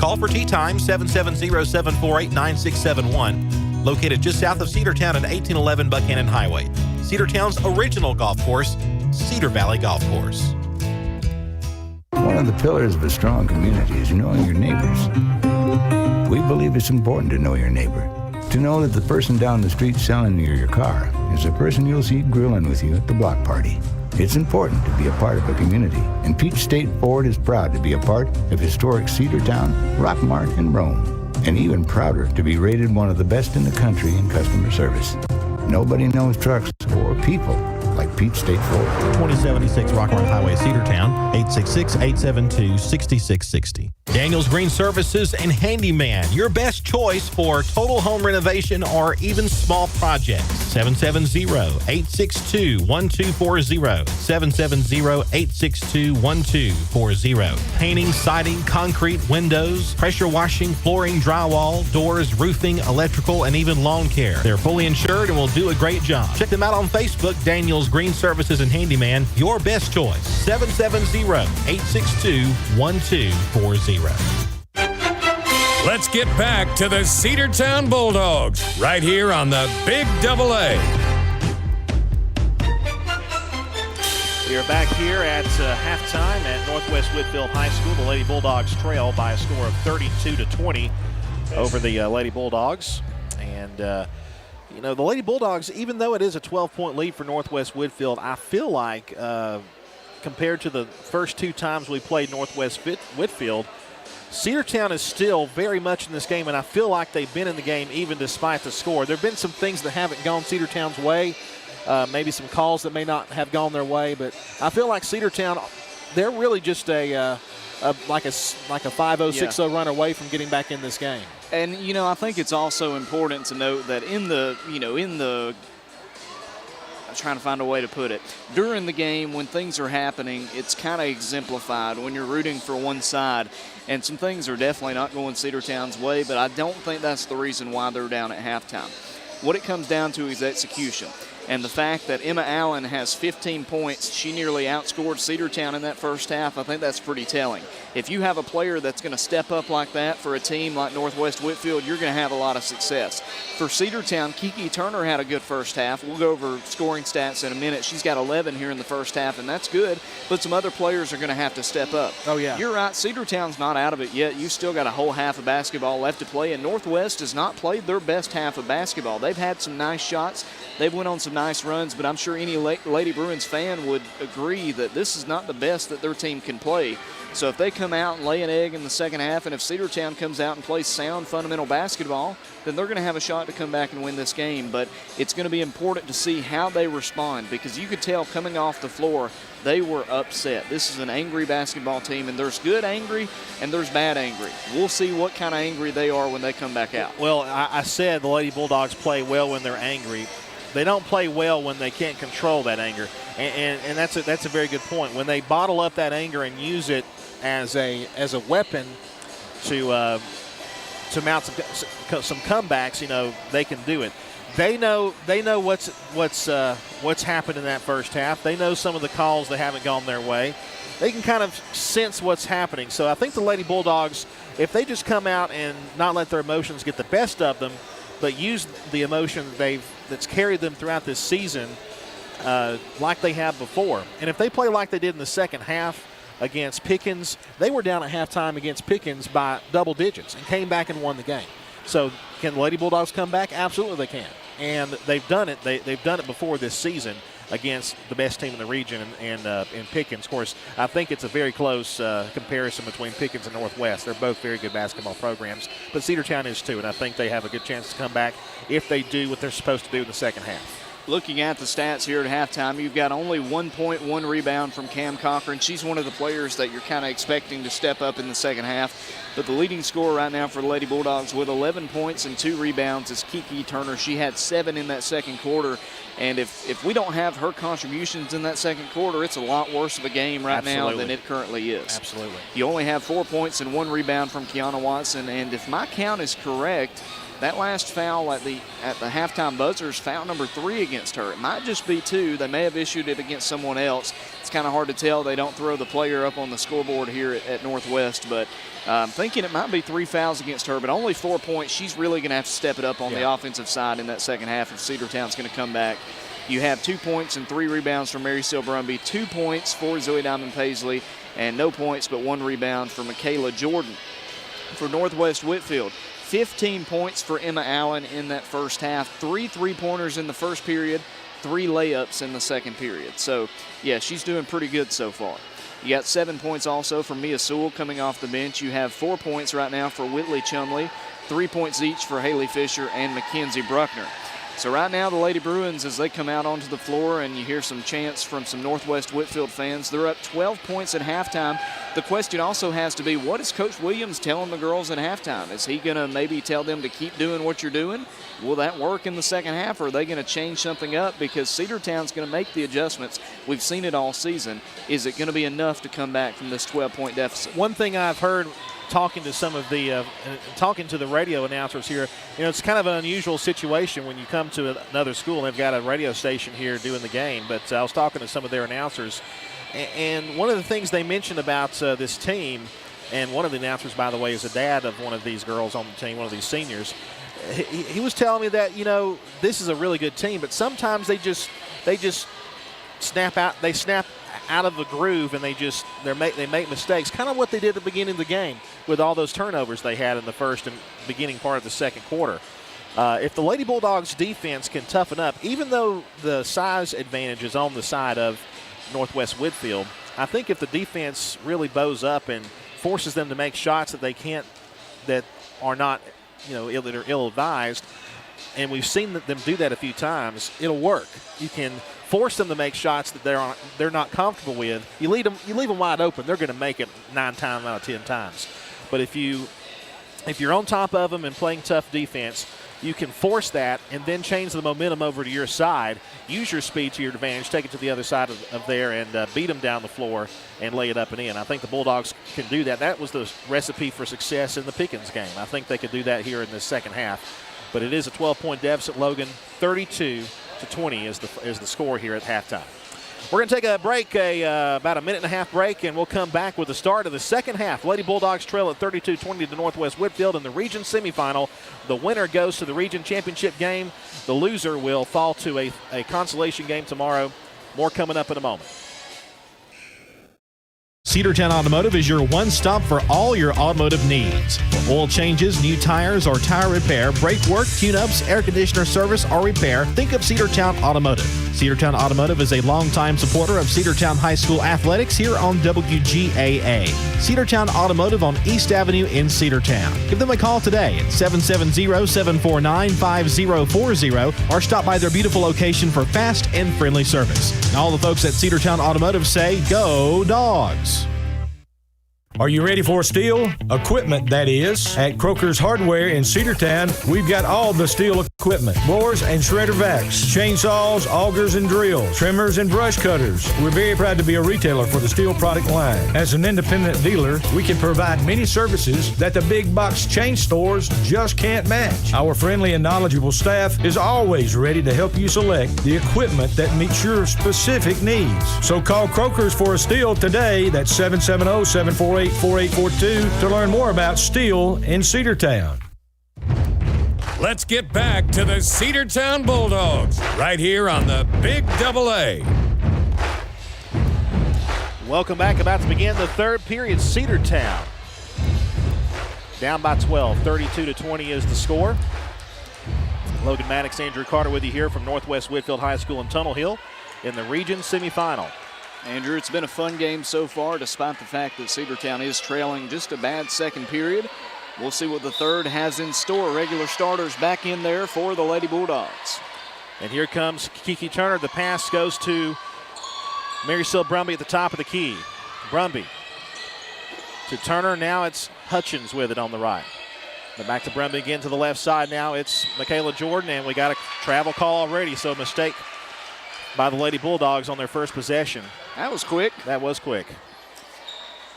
Call for tee time 770-748-9671, located just south of Cedartown at 1811 Buchanan Highway. Cedartown's original golf course, Cedar Valley Golf Course. One of the pillars of a strong community is knowing your neighbors. We believe it's important to know your neighbor. To know that the person down the street selling you your car is the person you'll see grilling with you at the block party. It's important to be a part of a community, and Peach State Ford is proud to be a part of historic Cedartown, Rockmart, and Rome, and even prouder to be rated one of the best in the country in customer service. Nobody knows trucks or people like Peach State Ford. 2076 Rockmart Highway, Cedartown, 866-872-6660. Daniels Green Services and Handyman, your best choice for total home renovation or even small projects. 770-862-1240. 770-862-1240. Painting, siding, concrete, windows, pressure washing, flooring, drywall, doors, roofing, electrical, and even lawn care. They're fully insured and will do a great job. Check them out on Facebook, Daniels Green Services and Handyman, your best choice. 770-862-1240. Let's get back to the Cedartown Bulldogs right here on the Big Double A. We are back here at halftime at Northwest Whitfield High School. The Lady Bulldogs trail by a score of 32-20 over the Lady Bulldogs. And, the Lady Bulldogs, even though it is a 12-point lead for Northwest Whitfield, I feel like compared to the first two times we played Northwest Whitfield, Cedartown is still very much in this game, and I feel like they've been in the game even despite the score. There have been some things that haven't gone Cedartown's way. Maybe some calls that may not have gone their way, but I feel like Cedartown, they're really just like a 5-0, 6-0 run away from getting back in this game. And, I think it's also important to note that I'm trying to find a way to put it. During the game, when things are happening, it's kind of exemplified when you're rooting for one side. And some things are definitely not going Cedartown's way, but I don't think that's the reason why they're down at halftime. What it comes down to is execution. And the fact that Emma Allen has 15 points, she nearly outscored Cedartown in that first half, I think that's pretty telling. If you have a player that's going to step up like that for a team like Northwest Whitfield, you're going to have a lot of success. For Cedartown, Kiki Turner had a good first half. We'll go over scoring stats in a minute. She's got 11 here in the first half, and that's good, but some other players are going to have to step up. Oh, yeah. You're right, Cedartown's not out of it yet. You've still got a whole half of basketball left to play, and Northwest has not played their best half of basketball. They've had some nice shots. They've went on some nice runs, but I'm sure any Lady Bruins fan would agree that this is not the best that their team can play. So if they come out and lay an egg in the second half, and if Cedartown comes out and plays sound, fundamental basketball, then they're going to have a shot to come back and win this game. But it's going to be important to see how they respond, because you could tell coming off the floor they were upset. This is an angry basketball team, and there's good angry and there's bad angry. We'll see what kind of angry they are when they come back out. Well, I said the Lady Bulldogs play well when they're angry. They don't play well when they can't control that anger, and that's a very good point. When they bottle up that anger and use it as a weapon to mount some comebacks, they can do it. They know what's happened in that first half. They know some of the calls that haven't gone their way. They can kind of sense what's happening. So I think the Lady Bulldogs, if they just come out and not let their emotions get the best of them, but use the emotion that's carried them throughout this season like they have before. And if they play like they did in the second half against Pickens, they were down at halftime against Pickens by double digits and came back and won the game. So can the Lady Bulldogs come back? Absolutely they can. And they've done it. They've done it before this season against the best team in the region and Pickens. Of course, I think it's a very close comparison between Pickens and Northwest. They're both very good basketball programs, but Cedartown is too, and I think they have a good chance to come back if they do what they're supposed to do in the second half. Looking at the stats here at halftime, you've got only 1 point, 1 rebound from Cam Cochran. She's one of the players that you're kind of expecting to step up in the second half. But the leading scorer right now for the Lady Bulldogs with 11 points and 2 rebounds is Kiki Turner. She had 7 in that second quarter. And if we don't have her contributions in that second quarter, it's a lot worse of a game right now than it currently is. Absolutely. You only have 4 points and 1 rebound from Kiana Watson. And if my count is correct, that last foul at the halftime buzzer is foul number 3 against her. It might just be 2. They may have issued it against someone else. It's kind of hard to tell. They don't throw the player up on the scoreboard here at Northwest, but I'm thinking it might be 3 fouls against her, but only 4 points. She's really going to have to step it up on the offensive side in that second half if Cedartown's going to come back. You have 2 points and 3 rebounds from Mary Seal Brumby, 2 points for Zoe Diamond Paisley, and no points but 1 rebound for Michaela Jordan. For Northwest Whitfield, 15 points for Emma Allen in that first half, 3 3-pointers in the first period, 3 layups in the second period. So, yeah, she's doing pretty good so far. You got 7 points also for Mia Sewell coming off the bench. You have 4 points right now for Whitley Chumley, 3 points each for Haley Fisher and Mackenzie Bruckner. So right now the Lady Bruins, as they come out onto the floor and you hear some chants from some Northwest Whitfield fans, they're up 12 points at halftime. The question also has to be, what is Coach Williams telling the girls at halftime? Is he going to maybe tell them to keep doing what you're doing? Will that work in the second half, or are they going to change something up? Because Cedartown's going to make the adjustments. We've seen it all season. Is it going to be enough to come back from this 12-point deficit? One thing I've heard talking to some of the talking to the radio announcers here, it's kind of an unusual situation when you come to another school and they've got a radio station here doing the game. But I was talking to some of their announcers, and one of the things they mentioned about this team, and one of the announcers, by the way, is a dad of one of these girls on the team, one of these seniors. He was telling me that this is a really good team, but sometimes they just snap out of the groove and they make mistakes, kind of what they did at the beginning of the game with all those turnovers they had in the first and beginning part of the second quarter. If the Lady Bulldogs defense can toughen up, even though the size advantage is on the side of Northwest Whitfield, I think if the defense really bows up and forces them to make shots that are not, ill-advised, and we've seen them do that a few times, it'll work. You can force them to make shots that they're not comfortable with. You leave them wide open, they're going to make it 9 times out of 10 times. But if you're on top of them and playing tough defense, you can force that and then change the momentum over to your side, use your speed to your advantage, take it to the other side of there, and beat them down the floor and lay it up and in. I think the Bulldogs can do that. That was the recipe for success in the Pickens game. I think they could do that here in the second half. But it is a 12-point deficit, Logan. 32-20 is the score here at halftime. We're going to take a break, about a minute and a half break, and we'll come back with the start of the second half. Lady Bulldogs trail at 32-20 to Northwest Whitfield in the region semifinal. The winner goes to the region championship game. The loser will fall to a consolation game tomorrow. More coming up in a moment. Cedartown Automotive is your one-stop for all your automotive needs. For oil changes, new tires, or tire repair, brake work, tune-ups, air conditioner service, or repair, think of Cedartown Automotive. Cedartown Automotive is a longtime supporter of Cedartown High School athletics here on WGAA. Cedartown Automotive on East Avenue in Cedartown. Give them a call today at 770-749-5040 or stop by their beautiful location for fast and friendly service. And all the folks at Cedartown Automotive say, go Dawgs! Are you ready for steel? Equipment, that is. At Croker's Hardware in Cedartown, we've got all the steel equipment. Blowers and shredder vacs, chainsaws, augers and drills, trimmers and brush cutters. We're very proud to be a retailer for the steel product line. As an independent dealer, we can provide many services that the big box chain stores just can't match. Our friendly and knowledgeable staff is always ready to help you select the equipment that meets your specific needs. So call Croker's for a steel today. That's 770-748-4842 to learn more about steel in Cedartown. Let's get back to the Cedartown Bulldogs right here on the Big Double A. Welcome back. About to begin the third period. Cedartown down by 12. 32-20 is the score. Logan Maddox, Andrew Carter with you here from Northwest Whitfield High School in Tunnel Hill in the region semifinal. Andrew, it's been a fun game so far, despite the fact that Cedartown is trailing just a bad second period. We'll see what the third has in store. Regular starters back in there for the Lady Bulldogs. And here comes Kiki Turner. The pass goes to Marysil Brumby at the top of the key. Brumby to Turner. Now it's Hutchins with it on the right. But back to Brumby again to the left side. Now it's Michaela Jordan, and we got a travel call already, so a mistake by the Lady Bulldogs on their first possession. That was quick. That was quick.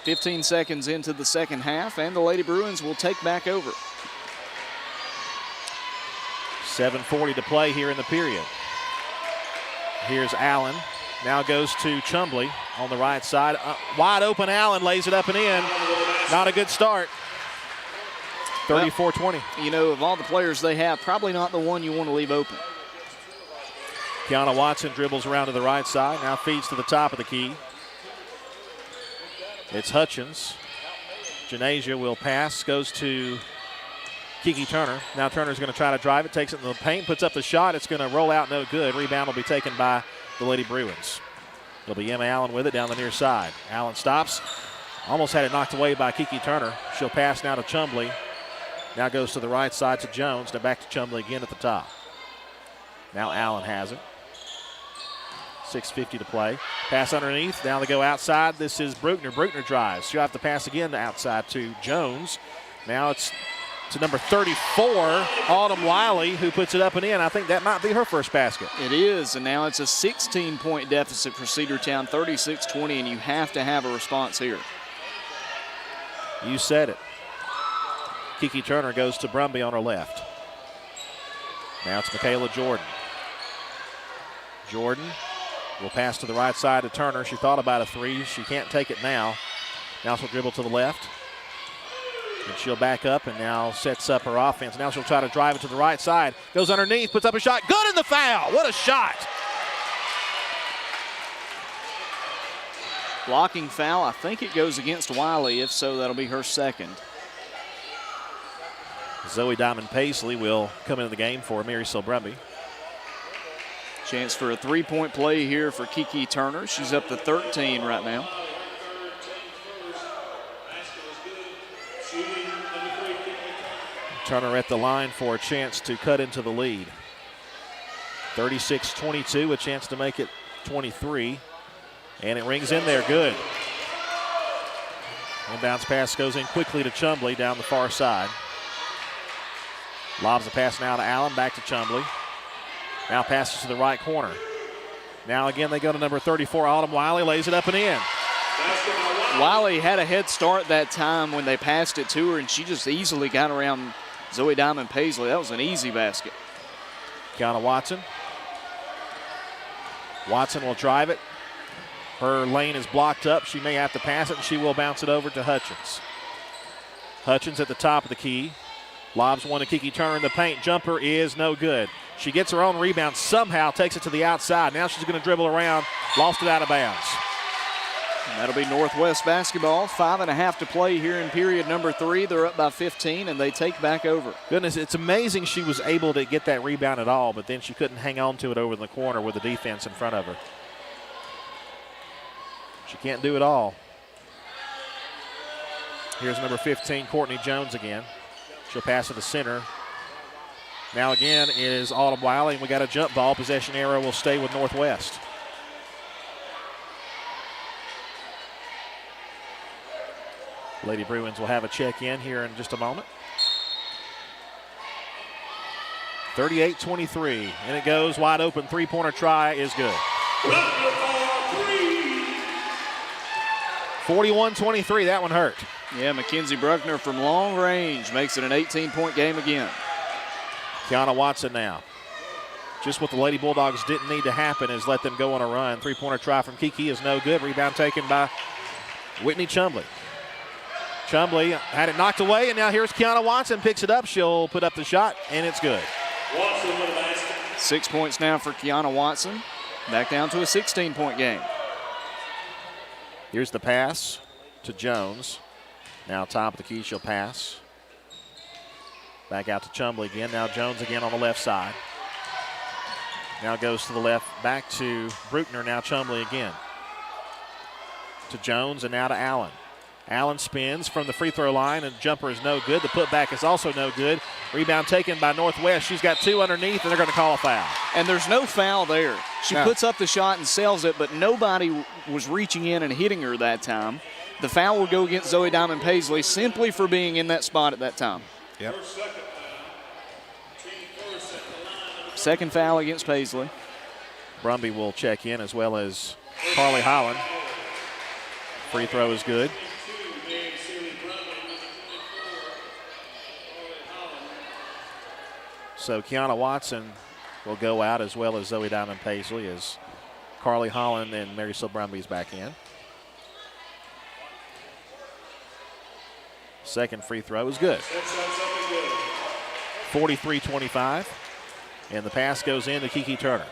15 seconds into the second half, and the Lady Bruins will take back over. 7:40 to play here in the period. Here's Allen. Now goes to Chumbley on the right side. Wide open Allen lays it up and in. Not a good start. 34-20. Well, of all the players they have, probably not the one you want to leave open. Kiana Watson dribbles around to the right side. Now feeds to the top of the key. It's Hutchins. Janasia will pass. Goes to Kiki Turner. Now Turner's going to try to drive it. Takes it in the paint. Puts up the shot. It's going to roll out no good. Rebound will be taken by the Lady Bruins. It'll be Emma Allen with it down the near side. Allen stops. Almost had it knocked away by Kiki Turner. She'll pass now to Chumbley. Now goes to the right side to Jones. Now back to Chumbley again at the top. Now Allen has it. 6:50 to play. Pass underneath. Now they go outside. This is Bruckner. Bruckner drives. She'll have to pass again to outside to Jones. Now it's to number 34, Autumn Wiley, who puts it up and in. I think that might be her first basket. It is, and now it's a 16-point deficit for Cedartown, 36-20, and you have to have a response here. You said it. Kiki Turner goes to Brumby on her left. Now it's Michaela Jordan. Jordan will pass to the right side to Turner. She thought about a three. She can't take it now. Now she'll dribble to the left. And she'll back up and now sets up her offense. Now she'll try to drive it to the right side. Goes underneath, puts up a shot. Good in the foul. What a shot. Blocking foul, I think it goes against Wiley. If so, that'll be her second. Zoe Diamond Paisley will come into the game for Mary Silbrumby. Chance for a three-point play here for Kiki Turner. She's up to 13 right now. Turner at the line for a chance to cut into the lead. 36-22, a chance to make it 23. And it rings in there, good. Inbounds pass goes in quickly to Chumbley down the far side. Lobs the pass now to Allen, back to Chumbley. Now passes to the right corner. Now again they go to number 34, Autumn Wiley, lays it up and in. Wiley had a head start that time when they passed it to her, and she just easily got around Zoe Diamond Paisley. That was an easy basket. Kiana Watson. Watson will drive it. Her lane is blocked up. She may have to pass it, and she will bounce it over to Hutchins. Hutchins at the top of the key. Lobs one to Kiki Turner in the paint. Jumper is no good. She gets her own rebound, somehow takes it to the outside. Now she's going to dribble around. Lost it out of bounds. And that'll be Northwest basketball. 5.5 to play here in period number 3. They're up by 15, and they take back over. Goodness, it's amazing she was able to get that rebound at all, but then she couldn't hang on to it over in the corner with the defense in front of her. She can't do it all. Here's number 15, Courtney Jones again. She'll pass to the center. Now again is Autumn Wiley, and we got a jump ball. Possession arrow will stay with Northwest. Lady Bruins will have a check in here in just a moment. 38-23, and it goes wide open. Three-pointer try is good. 41-23, that one hurt. Yeah, Mackenzie Bruckner from long range makes it an 18-point game again. Kiana Watson now. Just what the Lady Bulldogs didn't need to happen is let them go on a run. Three-pointer try from Kiki is no good. Rebound taken by Whitney Chumbley. Chumbley had it knocked away, and now here's Kiana Watson. Picks it up. She'll put up the shot, and it's good. 6 points now for Kiana Watson. Back down to a 16-point game. Here's the pass to Jones. Now top of the key, she'll pass. Back out to Chumbley again. Now Jones again on the left side. Now goes to the left, back to Bruckner. Now Chumbley again. To Jones and now to Allen. Allen spins from the free throw line, and jumper is no good. The putback is also no good. Rebound taken by Northwest. She's got two underneath, and they're going to call a foul. And there's no foul there. She puts up the shot and sells it, but nobody was reaching in and hitting her that time. The foul will go against Zoe Diamond Paisley simply for being in that spot at that time. Yep. Second foul against Paisley. Brumby will check in, as well as Carly Holland. Free throw is good. So Kiana Watson will go out, as well as Zoe Diamond Paisley, as Carly Holland and Mary Silbrumby's back in. Second free throw is good. 43-25. And the pass goes in to Kiki Turner.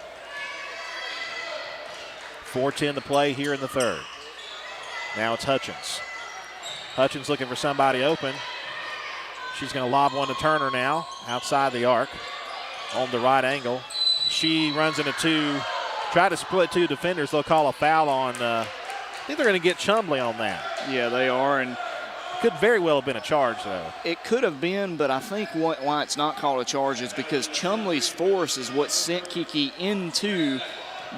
4:10 to play here in the third. Now it's Hutchins. Hutchins looking for somebody open. She's going to lob one to Turner now, outside the arc, on the right angle. She runs into two, try to split two defenders. They'll call a foul on, I think they're going to get Chumbley on that. Yeah, they are, and could very well have been a charge, though. It could have been, but I think why it's not called a charge is because Chumley's force is what sent Kiki into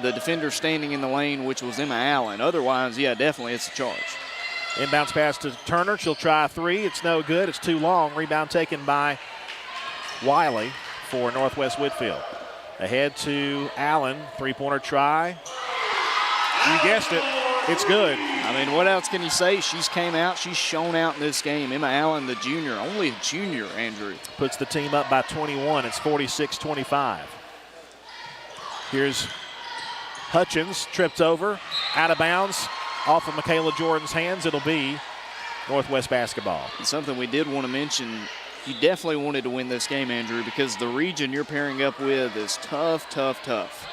the defender standing in the lane, which was Emma Allen. Otherwise, yeah, definitely it's a charge. Inbounds pass to Turner. She'll try a three. It's no good. It's too long. Rebound taken by Wiley for Northwest Whitfield. Ahead to Allen. Three-pointer try. You guessed it. It's good. I mean, what else can you say? She's came out. She's shown out in this game. Emma Allen, the junior. Only a junior, Andrew. Puts the team up by 21. It's 46-25. Here's Hutchins. Tripped over. Out of bounds. Off of Michaela Jordan's hands. It'll be Northwest basketball. And something we did want to mention, you definitely wanted to win this game, Andrew, because the region you're pairing up with is tough, tough, tough.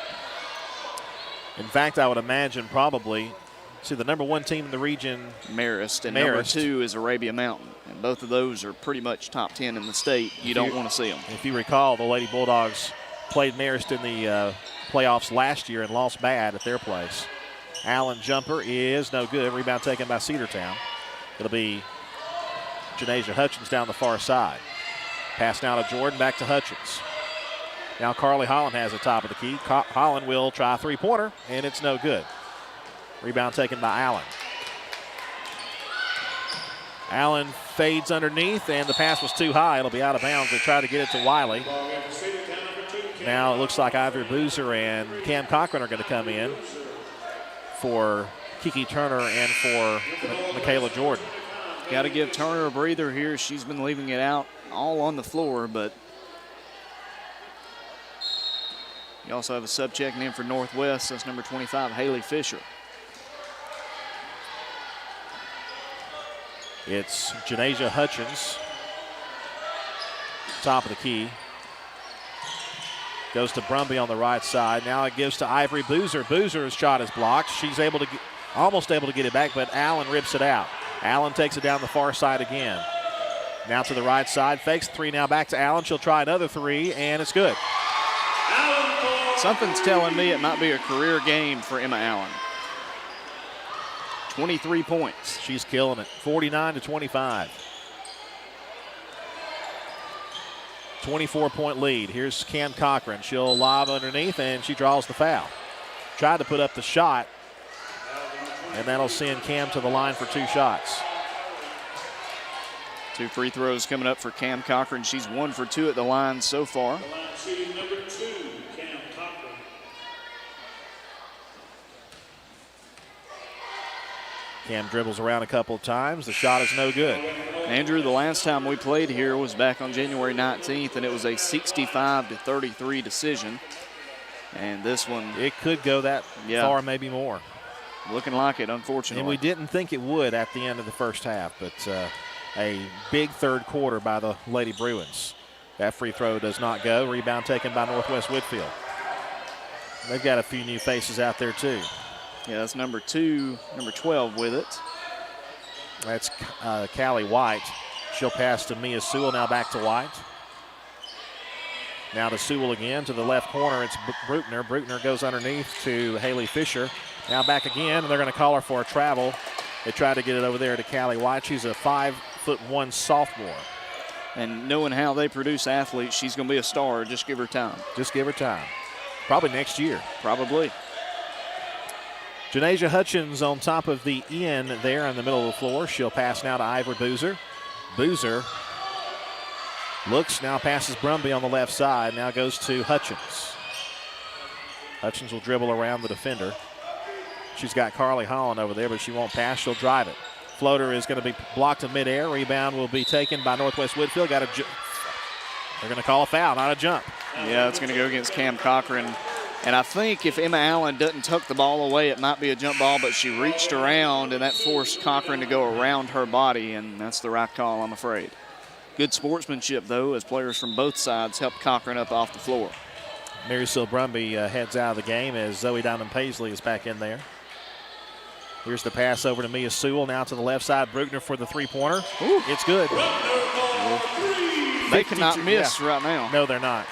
In fact, I would imagine probably See, the number 1 team in the region, Marist, and Marist. number 2 is Arabia Mountain. And both of those are pretty much top 10 in the state. You don't want to see them. If you recall, the Lady Bulldogs played Marist in the playoffs last year and lost bad at their place. Allen jumper is no good. Rebound taken by Cedartown. It'll be Janasia Hutchins down the far side. Pass now to Jordan, back to Hutchins. Now Carly Holland has the top of the key. Holland will try a three-pointer, and it's no good. Rebound taken by Allen. Allen fades underneath, and the pass was too high. It'll be out of bounds. They try to get it to Wiley. Now it looks like Ivory Boozer and Cam Cochran are going to come in for Kiki Turner and for Michaela Jordan. Got to give Turner a breather here. She's been leaving it out all on the floor, but you also have a sub checking in for Northwest. That's number 25, Haley Fisher. It's Janasia Hutchins, top of the key. Goes to Brumby on the right side. Now it gives to Ivory Boozer. Boozer's shot is blocked. She's able to almost able to get it back, but Allen rips it out. Allen takes it down the far side again. Now to the right side. Fakes three now back to Allen. She'll try another three, and it's good. Something's telling me it might be a career game for Emma Allen. 23 points. She's killing it. 49-25. 24-point lead. Here's Cam Cochran. She'll lob underneath, and she draws the foul. Tried to put up the shot, and that'll send Cam to the line for 2 shots. 2 free throws coming up for Cam Cochran. She's 1 for 2 at the line so far. The line shooting number 2, Cam Cochran. Cam dribbles around a couple of times. The shot is no good. Andrew, the last time we played here was back on January 19th, and it was a 65-33 decision. And this one, it could go that far, maybe more. Looking like it, unfortunately. And we didn't think it would at the end of the first half, but a big third quarter by the Lady Bruins. That free throw does not go. Rebound taken by Northwest Whitfield. They've got a few new faces out there too. Yeah, that's number 12 with it. That's Callie White. She'll pass to Mia Sewell, now back to White. Now to Sewell again, to the left corner, it's Bruckner. Bruckner goes underneath to Haley Fisher. Now back again, and they're going to call her for a travel. They try to get it over there to Callie White. She's a 5'1" sophomore. And knowing how they produce athletes, she's going to be a star. Just give her time. Just give her time. Probably next year. Probably. Janasia Hutchins on top of the end there in the middle of the floor. She'll pass now to Ivory Boozer. Boozer looks, now passes Brumby on the left side. Now goes to Hutchins. Hutchins will dribble around the defender. She's got Carly Holland over there, but she won't pass. She'll drive it. Floater is going to be blocked in midair. Rebound will be taken by Northwest Whitfield. They're going to call a foul, not a jump. Yeah, it's going to go against Cam Cochran. And I think if Emma Allen doesn't tuck the ball away, it might be a jump ball, but she reached around, and that forced Cochran to go around her body, and that's the right call, I'm afraid. Good sportsmanship, though, as players from both sides help Cochran up off the floor. Mary Sil Brumby heads out of the game as Zoe Diamond Paisley is back in there. Here's the pass over to Mia Sewell, now to the left side. Bruckner for the three-pointer. It's good. They cannot miss right now. No, they're not.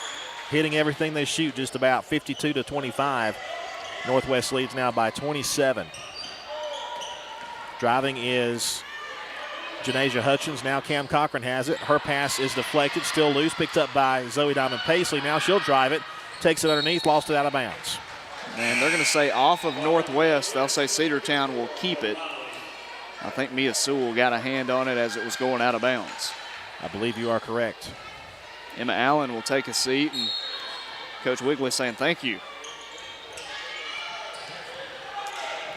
Hitting everything they shoot just about. 52-25. Northwest leads now by 27. Driving is Janasia Hutchins. Now Cam Cochran has it. Her pass is deflected, still loose, picked up by Zoe Diamond Paisley. Now she'll drive it, takes it underneath, lost it out of bounds. And they're going to say off of Northwest. They'll say Cedartown will keep it. I think Mia Sewell got a hand on it as it was going out of bounds. I believe you are correct. Emma Allen will take a seat, and Coach Wigley saying thank you.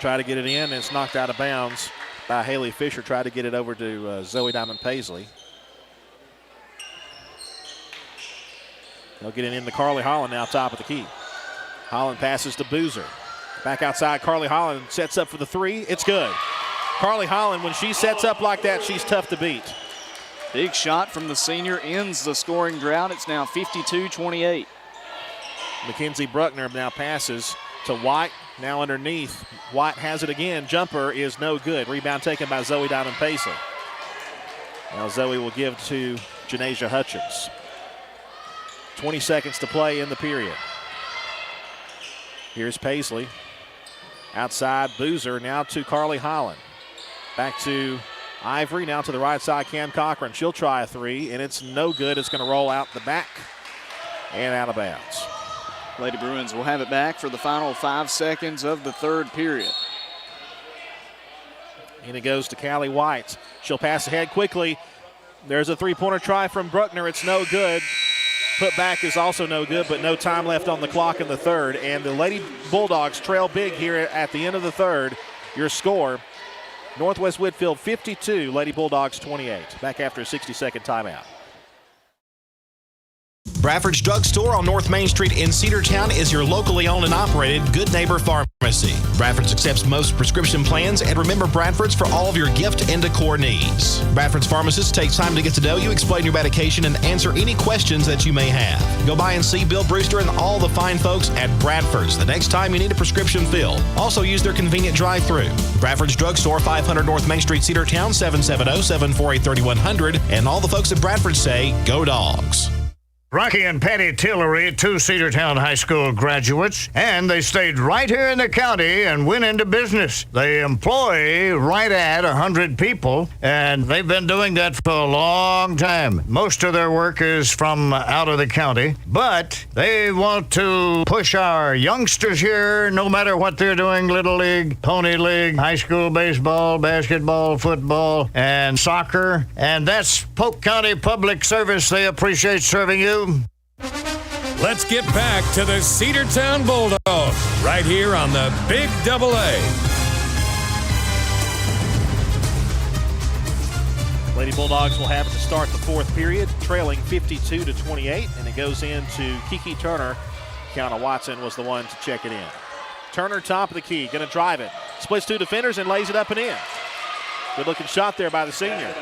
Try to get it in, and it's knocked out of bounds by Haley Fisher. Tried to get it over to Zoe Diamond Paisley. They'll get it into Carly Holland now, top of the key. Holland passes to Boozer. Back outside, Carly Holland sets up for the three. It's good. Carly Holland, when she sets up like that, she's tough to beat. Big shot from the senior ends the scoring drought. It's now 52-28. Mackenzie Bruckner now passes to White. Now underneath. White has it again. Jumper is no good. Rebound taken by Zoe Diamond Paisley. Now Zoe will give to Janasia Hutchins. 20 seconds to play in the period. Here's Paisley. Outside, Boozer now to Carly Holland. Back to Ivory, now to the right side, Cam Cochran. She'll try a three, and it's no good. It's going to roll out the back and out of bounds. Lady Bruins will have it back for the final 5 seconds of the third period. And it goes to Callie White. She'll pass ahead quickly. There's a three-pointer try from Bruckner. It's no good. Put back is also no good, but no time left on the clock in the third. And the Lady Bulldogs trail big here at the end of the third. Your score, Northwest Whitfield 52, Lady Bulldogs 28. Back after a 60-second timeout. Bradford's Drug Store on North Main Street in Cedartown is your locally owned and operated Good Neighbor Pharmacy. Bradford's accepts most prescription plans, and remember Bradford's for all of your gift and decor needs. Bradford's pharmacist takes time to get to know you, explain your medication, and answer any questions that you may have. Go by and see Bill Brewster and all the fine folks at Bradford's the next time you need a prescription filled. Also use their convenient drive-thru. Bradford's Drug Store, 500 North Main Street, Cedartown, 770-748-3100. And all the folks at Bradford say, go Dogs. Rocky and Patty Tillery, two Cedartown High School graduates, and they stayed right here in the county and went into business. They employ right at 100 people, and they've been doing that for a long time. Most of their work is from out of the county, but they want to push our youngsters here, no matter what they're doing, Little League, Pony League, high school baseball, basketball, football, and soccer. And that's Polk County Public Service. They appreciate serving you. Let's get back to the Cedartown Bulldogs right here on the Big Double A. Lady Bulldogs will have it to start the fourth period, trailing 52-28, and it goes into Kiki Turner. Kiana Watson was the one to check it in. Turner, top of the key, going to drive it. Splits two defenders and lays it up and in. Good-looking shot there by the senior.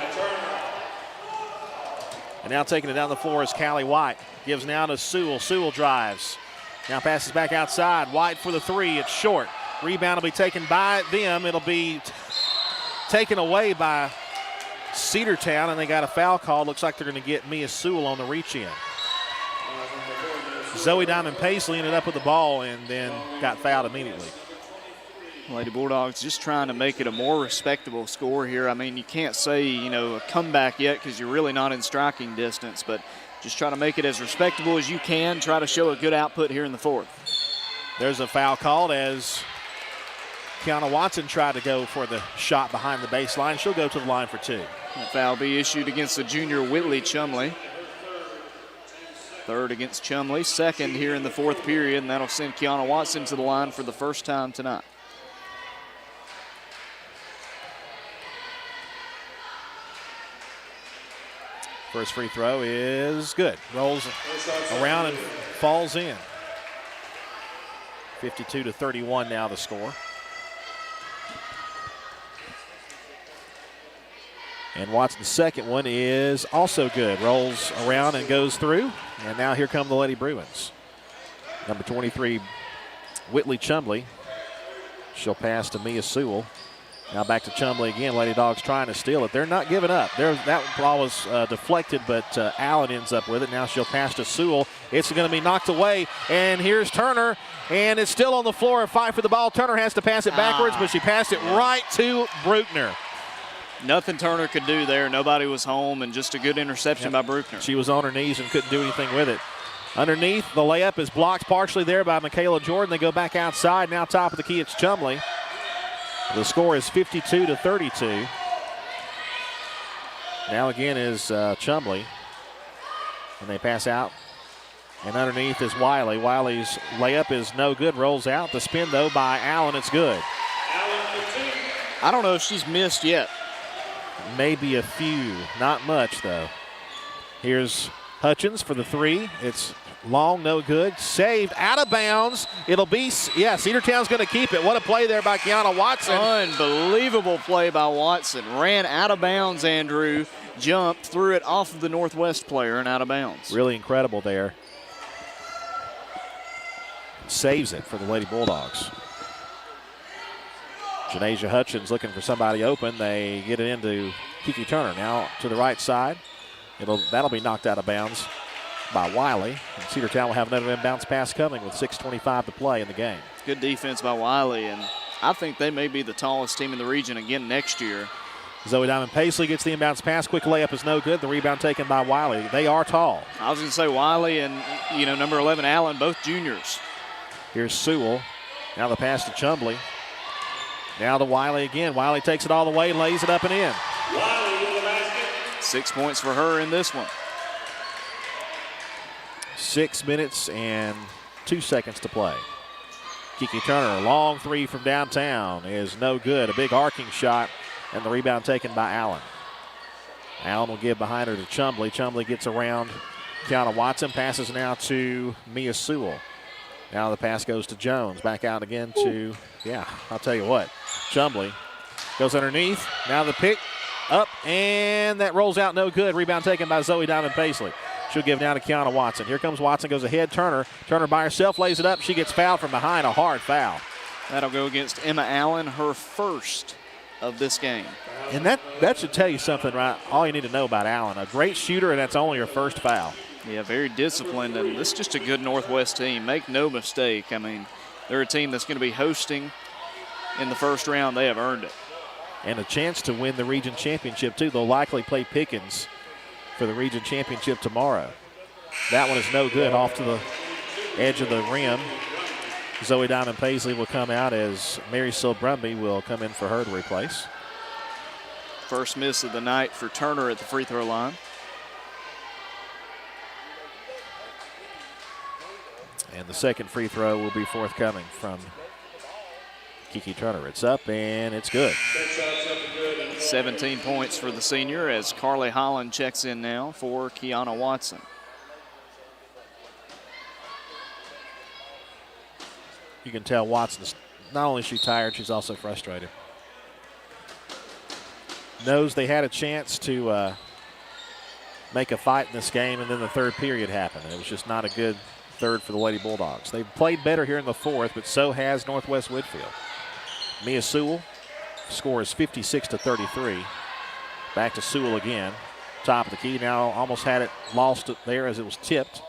And now taking it down the floor is Callie White. Gives now to Sewell. Sewell drives. Now passes back outside. White for the three. It's short. Rebound will be taken by them. It'll be taken away by Cedartown, and they got a foul call. Looks like they're going to get Mia Sewell on the reach-in. Zoe Diamond Paisley ended up with the ball and then got fouled immediately. Lady Bulldogs just trying to make it a more respectable score here. I mean, you can't say, a comeback yet because you're really not in striking distance, but just try to make it as respectable as you can. Try to show a good output here in the fourth. There's a foul called as Kiana Watson tried to go for the shot behind the baseline. She'll go to the line for two. That foul be issued against the junior Whitley Chumley. Third against Chumley, second here in the fourth period, and that'll send Kiana Watson to the line for the first time tonight. First free throw is good. Rolls around and falls in. 52-31 now the score. And Watson's second one is also good. Rolls around and goes through. And now here come the Lady Bruins. Number 23, Whitley Chumley. She'll pass to Mia Sewell. Now back to Chumley again. Lady Dogs trying to steal it. They're not giving up. That ball was deflected, but Allen ends up with it. Now she'll pass to Sewell. It's going to be knocked away. And here's Turner. And it's still on the floor. A fight for the ball. Turner has to pass it backwards, but she passed it right to Bruckner. Nothing Turner could do there. Nobody was home, and just a good interception by Bruckner. She was on her knees and couldn't do anything with it. Underneath, the layup is blocked partially there by Michaela Jordan. They go back outside. Now top of the key, it's Chumley. The score is 52-32. Now again is Chumley. And they pass out. And underneath is Wiley. Wiley's layup is no good, rolls out. The spin, though, by Allen, it's good. I don't know if she's missed yet. Maybe a few. Not much, though. Here's Hutchins for the three. It's long, no good. Saved, out of bounds. It'll be, Cedartown's going to keep it. What a play there by Kiana Watson. Unbelievable play by Watson. Ran out of bounds, Andrew. Jumped, threw it off of the Northwest player and out of bounds. Really incredible there. Saves it for the Lady Bulldogs. Janasia Hutchins looking for somebody open. They get it into Kiki Turner. Now to the right side. That'll be knocked out of bounds by Wiley. And Cedartown will have another inbounds pass coming with 6:25 to play in the game. Good defense by Wiley, and I think they may be the tallest team in the region again next year. Zoe Diamond Paisley gets the inbounds pass. Quick layup is no good. The rebound taken by Wiley. They are tall. I was going to say Wiley and, number 11 Allen, both juniors. Here's Sewell. Now the pass to Chumbley. Now to Wiley again. Wiley takes it all the way, lays it up and in. 6 points for her in this one. 6 minutes and 2 seconds to play. Kiki Turner, long three from downtown is no good. A big arcing shot, and the rebound taken by Allen. Allen will give behind her to Chumbley. Chumbley gets around Kiana Watson. Passes now to Mia Sewell. Now the pass goes to Jones. Back out again to, I'll tell you what. Chumbley goes underneath. Now the pick up, and that rolls out no good. Rebound taken by Zoe Diamond Paisley. She'll give now to Kiana Watson. Here comes Watson, goes ahead. Turner by herself, lays it up. She gets fouled from behind, a hard foul. That'll go against Emma Allen, her first of this game. And that should tell you something, right? All you need to know about Allen. A great shooter, and that's only her first foul. Yeah, very disciplined, and this is just a good Northwest team. Make no mistake. I mean, they're a team that's going to be hosting in the first round. They have earned it. And a chance to win the region championship, too. They'll likely play Pickens for the region championship tomorrow. That one is no good, off to the edge of the rim. Zoe Diamond Paisley will come out as Mary Sil Brumby will come in for her to replace. First miss of the night for Turner at the free throw line. And the second free throw will be forthcoming from Kiki Turner. It's up and it's good. 17 points for the senior as Carly Holland checks in now for Kiana Watson. You can tell Watson's not only is she tired, she's also frustrated. Knows they had a chance to make a fight in this game, and then the third period happened. It was just not a good third for the Lady Bulldogs. They've played better here in the fourth, but so has Northwest Whitfield. Mia Sewell, score is 56-33. Back to Sewell again. Top of the key. Now almost had it lost there as it was tipped.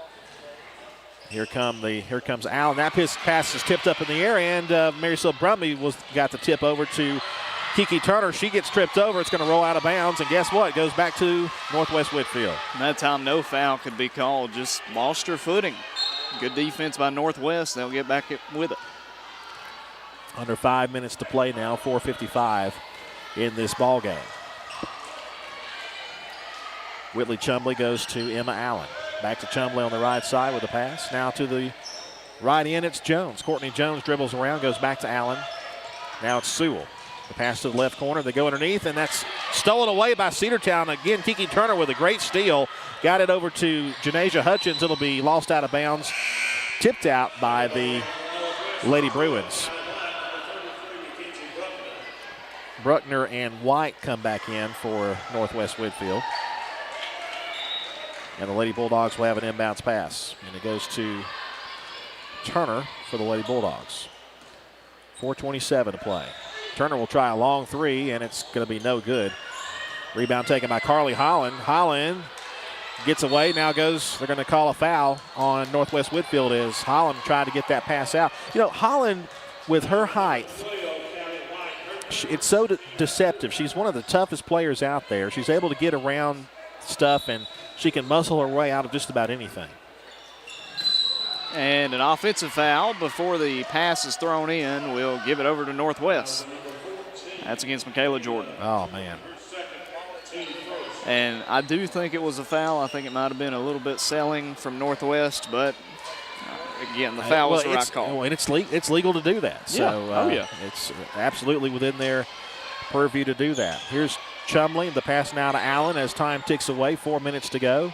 Here comes Allen. That pass is tipped up in the air, and Marysil Brumby got the tip over to Kiki Turner. She gets tripped over. It's going to roll out of bounds, and guess what? It goes back to Northwest Whitfield. And that time no foul could be called. Just lost her footing. Good defense by Northwest. They'll get back with it. Under 5 minutes to play now, 4:55 in this ball game. Whitley Chumbley goes to Emma Allen. Back to Chumbley on the right side with a pass. Now to the right end, it's Jones. Courtney Jones dribbles around, goes back to Allen. Now it's Sewell. The pass to the left corner. They go underneath, and that's stolen away by Cedartown. Again, Kiki Turner with a great steal. Got it over to Janasia Hutchins. It'll be lost out of bounds. Tipped out by the Lady Bruins. Bruckner and White come back in for Northwest Whitfield. And the Lady Bulldogs will have an inbounds pass. And it goes to Turner for the Lady Bulldogs. 4:27 to play. Turner will try a long three, and it's going to be no good. Rebound taken by Carly Holland. Holland gets away. Now they're going to call a foul on Northwest Whitfield as Holland tried to get that pass out. You know, Holland, with her height, it's so deceptive. She's one of the toughest players out there. She's able to get around stuff, and she can muscle her way out of just about anything. And an offensive foul before the pass is thrown in. We'll give it over to Northwest. That's against Michaela Jordan. Oh, man. And I do think it was a foul. I think it might have been a little bit selling from Northwest, but again, the foul was the right call. And it's legal to do that. So, yeah. It's absolutely within their purview to do that. Here's Chumbley, the pass now to Allen as time ticks away, 4 minutes to go.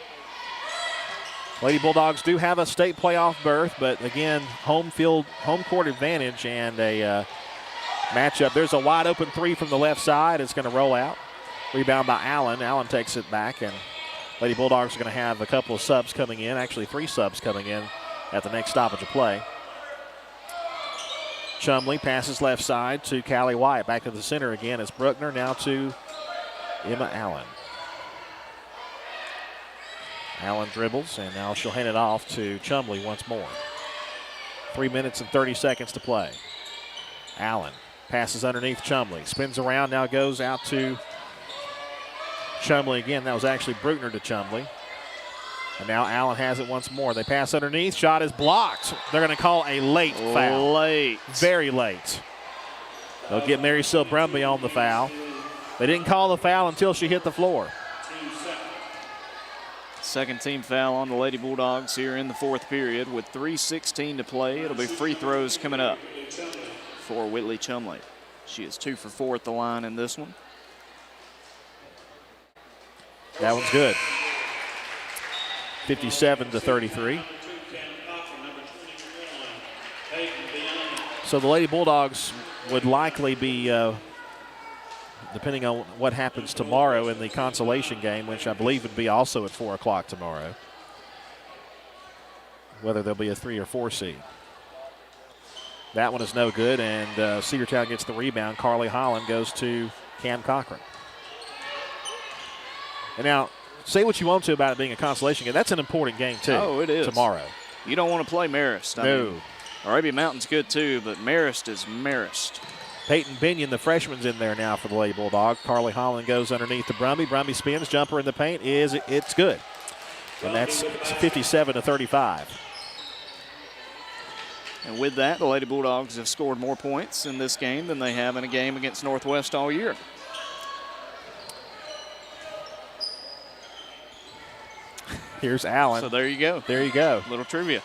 Lady Bulldogs do have a state playoff berth, but again, home court advantage and a matchup. There's a wide open three from the left side. It's going to roll out. Rebound by Allen. Allen takes it back, and Lady Bulldogs are going to have a couple of subs coming in, actually 3 subs coming in at the next stoppage of play. Chumley passes left side to Callie White. Back to the center again is Bruckner. Now to Emma Allen. Allen dribbles, and now she'll hand it off to Chumley once more. 3 minutes and 30 seconds to play. Allen passes underneath Chumley. Spins around, now goes out to Chumley again. That was actually Bruckner to Chumley. And now Allen has it once more. They pass underneath. Shot is blocked. They're going to call a late foul. Late. Very late. They'll get Mary Sil Brumby on the foul. They didn't call the foul until she hit the floor. Second team foul on the Lady Bulldogs here in the fourth period with 3:16 to play. It'll be free throws coming up for Whitley Chumley. She is 2 for 4 at the line in this one. That one's good. 57-33. So the Lady Bulldogs would likely be, depending on what happens tomorrow in the consolation game, which I believe would be also at 4 o'clock tomorrow, whether there'll be a 3 or 4 seed. That one is no good, and Cedartown gets the rebound. Carly Holland goes to Cam Cochran. And now, say what you want to about it being a consolation game. That's an important game, too. Oh, it is. Tomorrow. You don't want to play Marist. No. Arabia Mountain's good, too, but Marist is Marist. Peyton Binion, the freshman's in there now for the Lady Bulldog. Carly Holland goes underneath to Brumby. Brumby spins, jumper in the paint. It's good. And that's 57-35. And with that, the Lady Bulldogs have scored more points in this game than they have in a game against Northwest all year. Here's Allen. So there you go. There you go. Little trivia.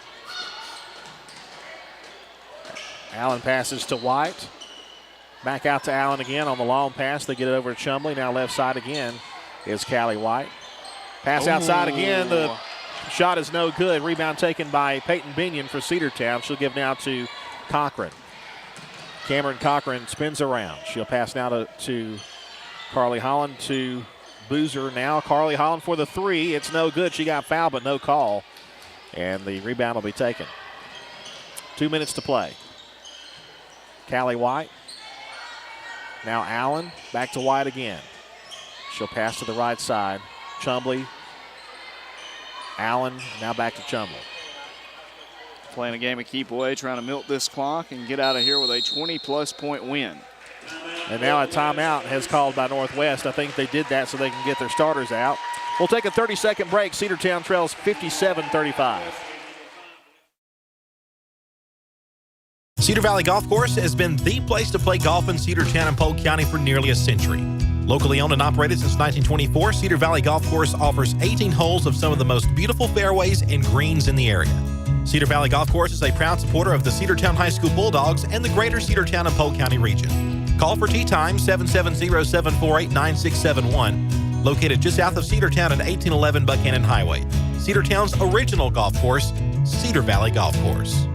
Allen passes to White. Back out to Allen again on the long pass. They get it over to Chumley. Now left side again is Callie White. Pass outside again. The shot is no good. Rebound taken by Peyton Binion for Cedartown. She'll give now to Cochran. Cameron Cochran spins around. She'll pass now to Carly Holland to Boozer now. Carly Holland for the 3. It's no good. She got fouled, but no call. And the rebound will be taken. 2 minutes to play. Callie White. Now Allen. Back to White again. She'll pass to the right side. Chumley. Allen. Now back to Chumley. Playing a game of keep away, trying to milk this clock and get out of here with a 20-plus point win. And now a timeout has called by Northwest. I think they did that so they can get their starters out. We'll take a 30-second break. Cedartown trails 57-35. Cedar Valley Golf Course has been the place to play golf in Cedartown and Polk County for nearly a century. Locally owned and operated since 1924, Cedar Valley Golf Course offers 18 holes of some of the most beautiful fairways and greens in the area. Cedar Valley Golf Course is a proud supporter of the Cedartown High School Bulldogs and the greater Cedartown and Polk County region. Call for tee time 770-748-9671, located just south of Cedartown at 1811 Buchanan Highway. Cedartown's original golf course, Cedar Valley Golf Course.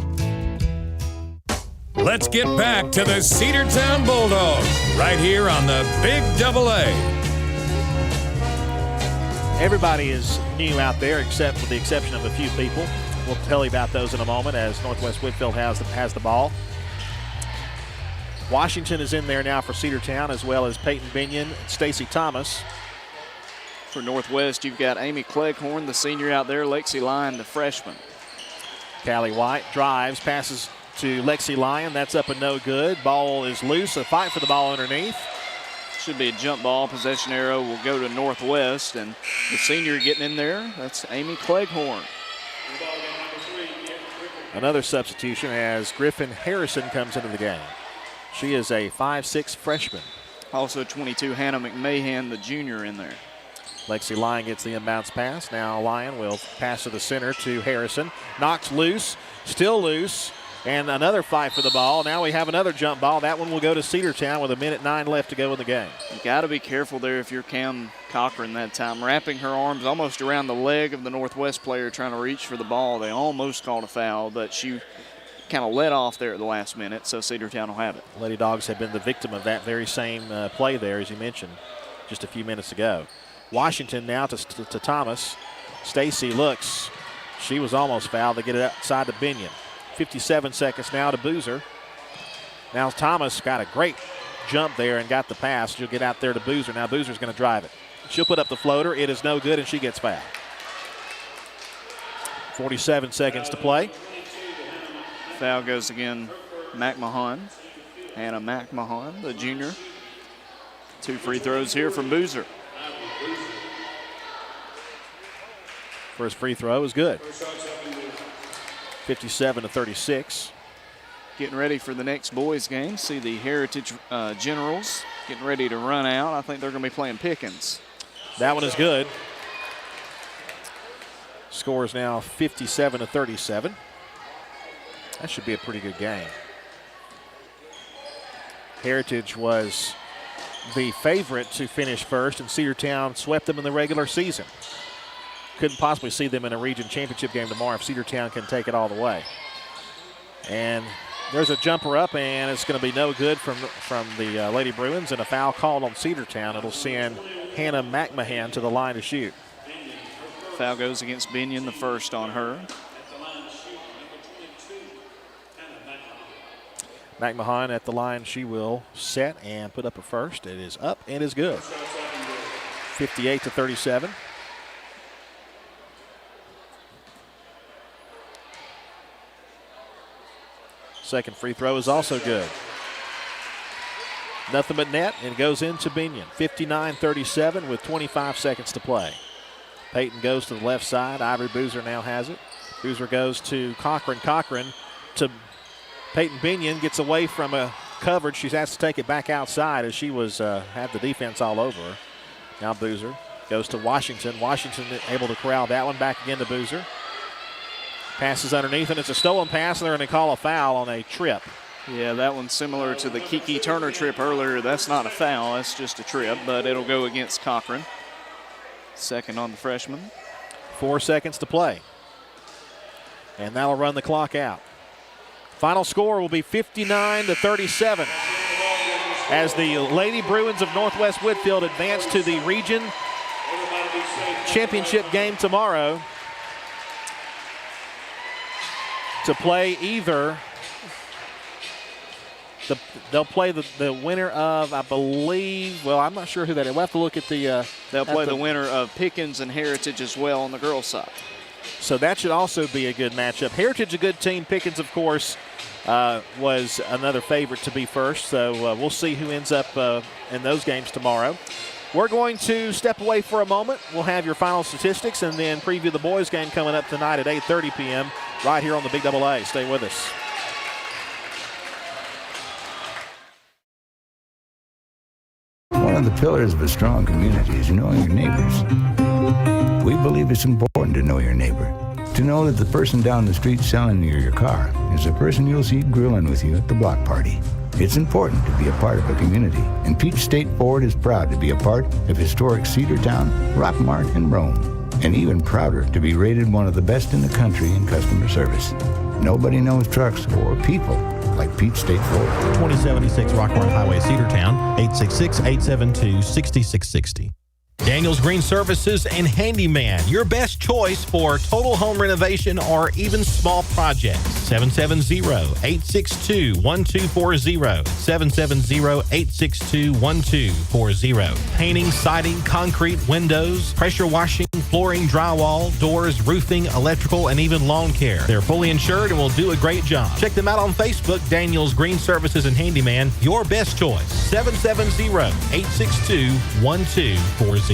Let's get back to the Cedartown Bulldogs right here on the Big Double A. Everybody is new out there except for the exception of a few people. We'll tell you about those in a moment as Northwest Whitfield has the ball. Washington is in there now for Cedartown, as well as Peyton Binion and Stacy Thomas. For Northwest, you've got Amy Cleghorn, the senior out there, Lexi Lyon, the freshman. Callie White drives, passes to Lexi Lyon. That's up and no good. Ball is loose. A fight for the ball underneath. Should be a jump ball. Possession arrow will go to Northwest, and the senior getting in there, that's Amy Cleghorn. Another substitution as Griffin Harrison comes into the game. She is a 5'6" freshman. Also 22, Hannah McMahon, the junior, in there. Lexi Lyon gets the inbounds pass. Now Lyon will pass to the center to Harrison. Knocks loose, still loose, and another fight for the ball. Now we have another jump ball. That one will go to Cedartown with 1:09 left to go in the game. You got to be careful there if you're Cam Cochran that time. Wrapping her arms almost around the leg of the Northwest player trying to reach for the ball. They almost called a foul, but she kind of let off there at the last minute, so Cedartown will have it. Lady Dogs have been the victim of that very same play there, as you mentioned just a few minutes ago. Washington now to Thomas. Stacy looks. She was almost fouled. They get it outside to Binion. 57 seconds now to Boozer. Now Thomas got a great jump there and got the pass. She'll get out there to Boozer. Now Boozer's going to drive it. She'll put up the floater. It is no good, and she gets fouled. 47 seconds to play. Foul goes again, McMahon. Hannah McMahon, the junior. 2 free throws here from Boozer. First free throw is good. 57-36. Getting ready for the next boys game. See the Heritage Generals getting ready to run out. I think they're going to be playing Pickens. That one is good. Score is now 57-37. That should be a pretty good game. Heritage was the favorite to finish first, and Cedartown swept them in the regular season. Couldn't possibly see them in a region championship game tomorrow if Cedartown can take it all the way. And there's a jumper up, and it's going to be no good from the Lady Bruins, and a foul called on Cedartown. It'll send Hannah McMahon to the line to shoot. Foul goes against Binion, the first on her. McMahon at the line. She will set and put up a first. It is up and is good. 58-37. Second free throw is also good. Nothing but net, and goes into Binion. 59-37 with 25 seconds to play. Peyton goes to the left side. Ivory Boozer now has it. Boozer goes to Cochran. Cochran to Peyton Binion, gets away from a coverage. She has to take it back outside as she was had the defense all over her. Now Boozer goes to Washington. Washington able to corral that one. Back again to Boozer. Passes underneath, and it's a stolen pass, and they're going to call a foul on a trip. Yeah, that one's similar to the Kiki Turner trip earlier. That's not a foul, that's just a trip, but it'll go against Cochran. Second on the freshman. 4 seconds to play. And that'll run the clock out. Final score will be 59-37 as the Lady Bruins of Northwest Whitfield advance to the region championship game tomorrow to play either they'll play the winner of, I believe, well, I'm not sure who that is. We'll have to look at the they'll play the winner of Pickens and Heritage as well on the girls' side. So that should also be a good matchup. Heritage, a good team. Pickens, of course, was another favorite to be first. So we'll see who ends up in those games tomorrow. We're going to step away for a moment. We'll have your final statistics and then preview the boys' game coming up tonight at 8:30 p.m. right here on the Big AA. Stay with us. One of the pillars of a strong community is knowing your neighbors. We believe it's important to know your neighbor. To know that the person down the street selling you your car is the person you'll see grilling with you at the block party. It's important to be a part of a community, and Peach State Ford is proud to be a part of historic Cedartown, Rockmart, and Rome, and even prouder to be rated one of the best in the country in customer service. Nobody knows trucks or people like Peach State Ford. 2076 Rockmart Highway, Cedartown, 866-872-6660. Daniel's Green Services and Handyman, your best choice for total home renovation or even small projects. 770-862-1240. 770-862-1240. Painting, siding, concrete, windows, pressure washing, flooring, drywall, doors, roofing, electrical, and even lawn care. They're fully insured and will do a great job. Check them out on Facebook, Daniel's Green Services and Handyman, your best choice. 770-862-1240.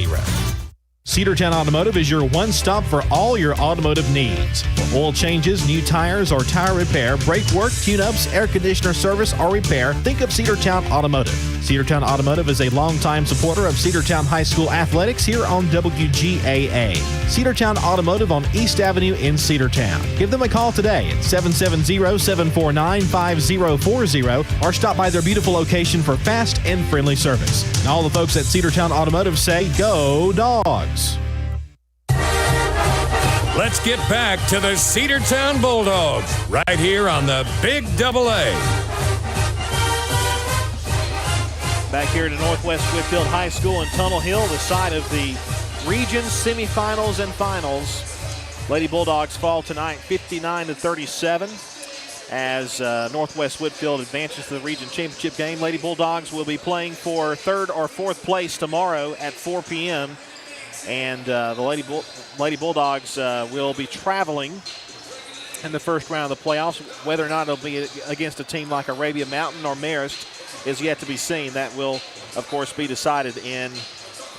Cedartown Automotive is your one-stop for all your automotive needs. For oil changes, new tires, or tire repair, brake work, tune-ups, air conditioner service, or repair, think of Cedartown Automotive. Cedartown Automotive is a longtime supporter of Cedartown High School athletics here on WGAA. Cedartown Automotive on East Avenue in Cedartown. Give them a call today at 770-749-5040 or stop by their beautiful location for fast and friendly service. And all the folks at Cedartown Automotive say, go Dawgs! Let's get back to the Cedartown Bulldogs right here on the Big AA. Back here to Northwest Whitfield High School in Tunnel Hill, the site of the region semifinals and finals. Lady Bulldogs fall tonight 59-37 as Northwest Whitfield advances to the region championship game. Lady Bulldogs will be playing for third or fourth place tomorrow at 4 p.m. And the Lady Bulldogs will be traveling in the first round of the playoffs. Whether or not it'll be against a team like Arabia Mountain or Marist is yet to be seen. That will, of course, be decided in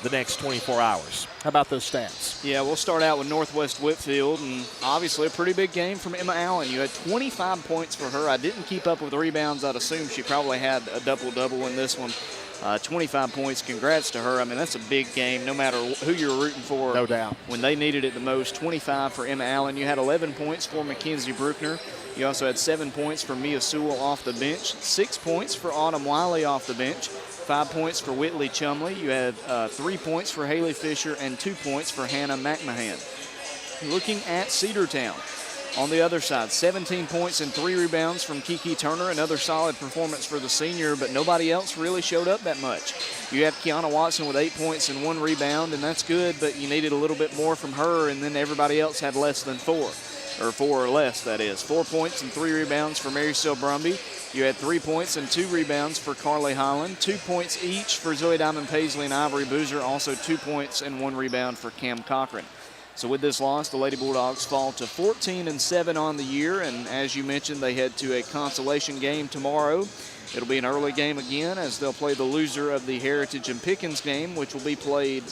the next 24 hours. How about those stats? Yeah, we'll start out with Northwest Whitfield, and obviously a pretty big game from Emma Allen. You had 25 points for her. I didn't keep up with the rebounds. I'd assume she probably had a double-double in this one. 25 points. Congrats to her. I mean, that's a big game no matter who you're rooting for. No doubt. When they needed it the most, 25 for Emma Allen. You had 11 points for Mackenzie Bruckner. You also had 7 points for Mia Sewell off the bench, 6 points for Autumn Wiley off the bench, 5 points for Whitley Chumley. You had 3 points for Haley Fisher and 2 points for Hannah McMahon. Looking at Cedartown, on the other side, 17 points and 3 rebounds from Kiki Turner. Another solid performance for the senior, but nobody else really showed up that much. You have Kiana Watson with 8 points and 1 rebound, and that's good, but you needed a little bit more from her, and then everybody else had less than 4. Or 4 or less, that is. 4 points and 3 rebounds for Mary Still Brumby. You had 3 points and 2 rebounds for Carly Holland. 2 points each for Zoe Diamond Paisley and Ivory Boozer. Also 2 points and 1 rebound for Cam Cochran. So with this loss, the Lady Bulldogs fall to 14-7 on the year. And as you mentioned, they head to a consolation game tomorrow. It'll be an early game again as they'll play the loser of the Heritage and Pickens game, which will be played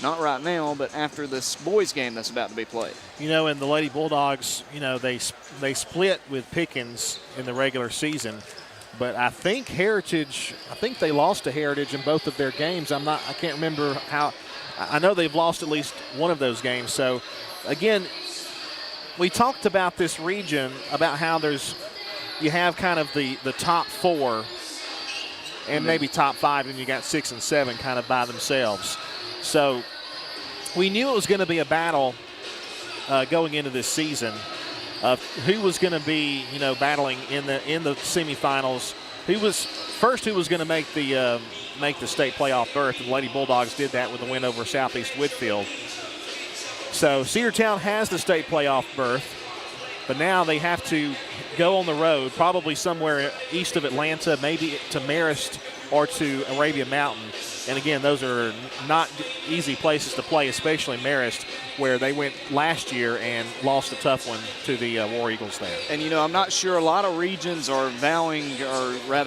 not right now, but after this boys game that's about to be played. You know, and the Lady Bulldogs, you know, they split with Pickens in the regular season, but I think they lost to Heritage in both of their games. I can't remember how. I know they've lost at least one of those games. So, again, we talked about this region, about how you have kind of the top 4 and maybe top 5, and you got 6 and 7 kind of by themselves. So we knew it was going to be a battle going into this season of who was going to be, you know, battling in the semifinals. Who was going to make the state playoff berth, and the Lady Bulldogs did that with a win over Southeast Whitfield. So Cedartown has the state playoff berth, but now they have to go on the road, probably somewhere east of Atlanta, maybe to Marist or to Arabia Mountain. And again, those are not easy places to play, especially Marist, where they went last year and lost a tough one to the War Eagles there. And, you know, I'm not sure, a lot of regions are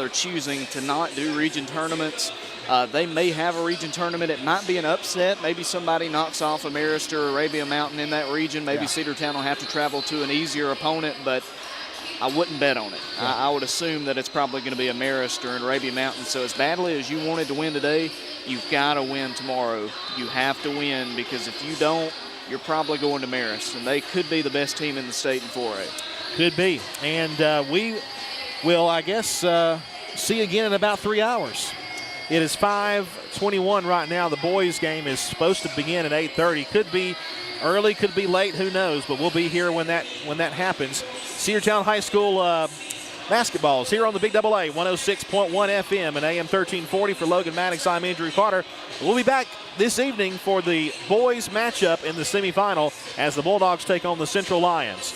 choosing to not do region tournaments. They may have a region tournament. It might be an upset. Maybe somebody knocks off a Marist or Arabia Mountain in that region. Maybe Cedartown will have to travel to an easier opponent, but I wouldn't bet on it. Yeah. I would assume that it's probably going to be a Marist or an Arabia Mountain. So as badly as you wanted to win today, you've got to win tomorrow. You have to win, because if you don't, you're probably going to Marist, and they could be the best team in the state in 4A. Could be. And we will, I guess, see you again in about 3 hours. It is 5:21 right now. The boys' game is supposed to begin at 8:30. Could be early, could be late, who knows, but we'll be here when that happens. Cedartown High School basketball is here on the Big AA, 106.1 FM and AM 1340 for Logan Maddox. I'm Andrew Carter. We'll be back this evening for the boys matchup in the semifinal as the Bulldogs take on the Central Lions.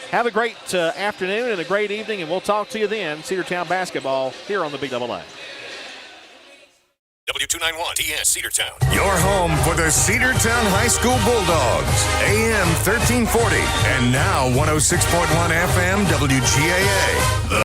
Have a great afternoon and a great evening, and we'll talk to you then. Cedartown basketball here on the Big AA. W291 TS Cedartown. Your home for the Cedartown High School Bulldogs. AM 1340 and now 106.1 FM WGAA.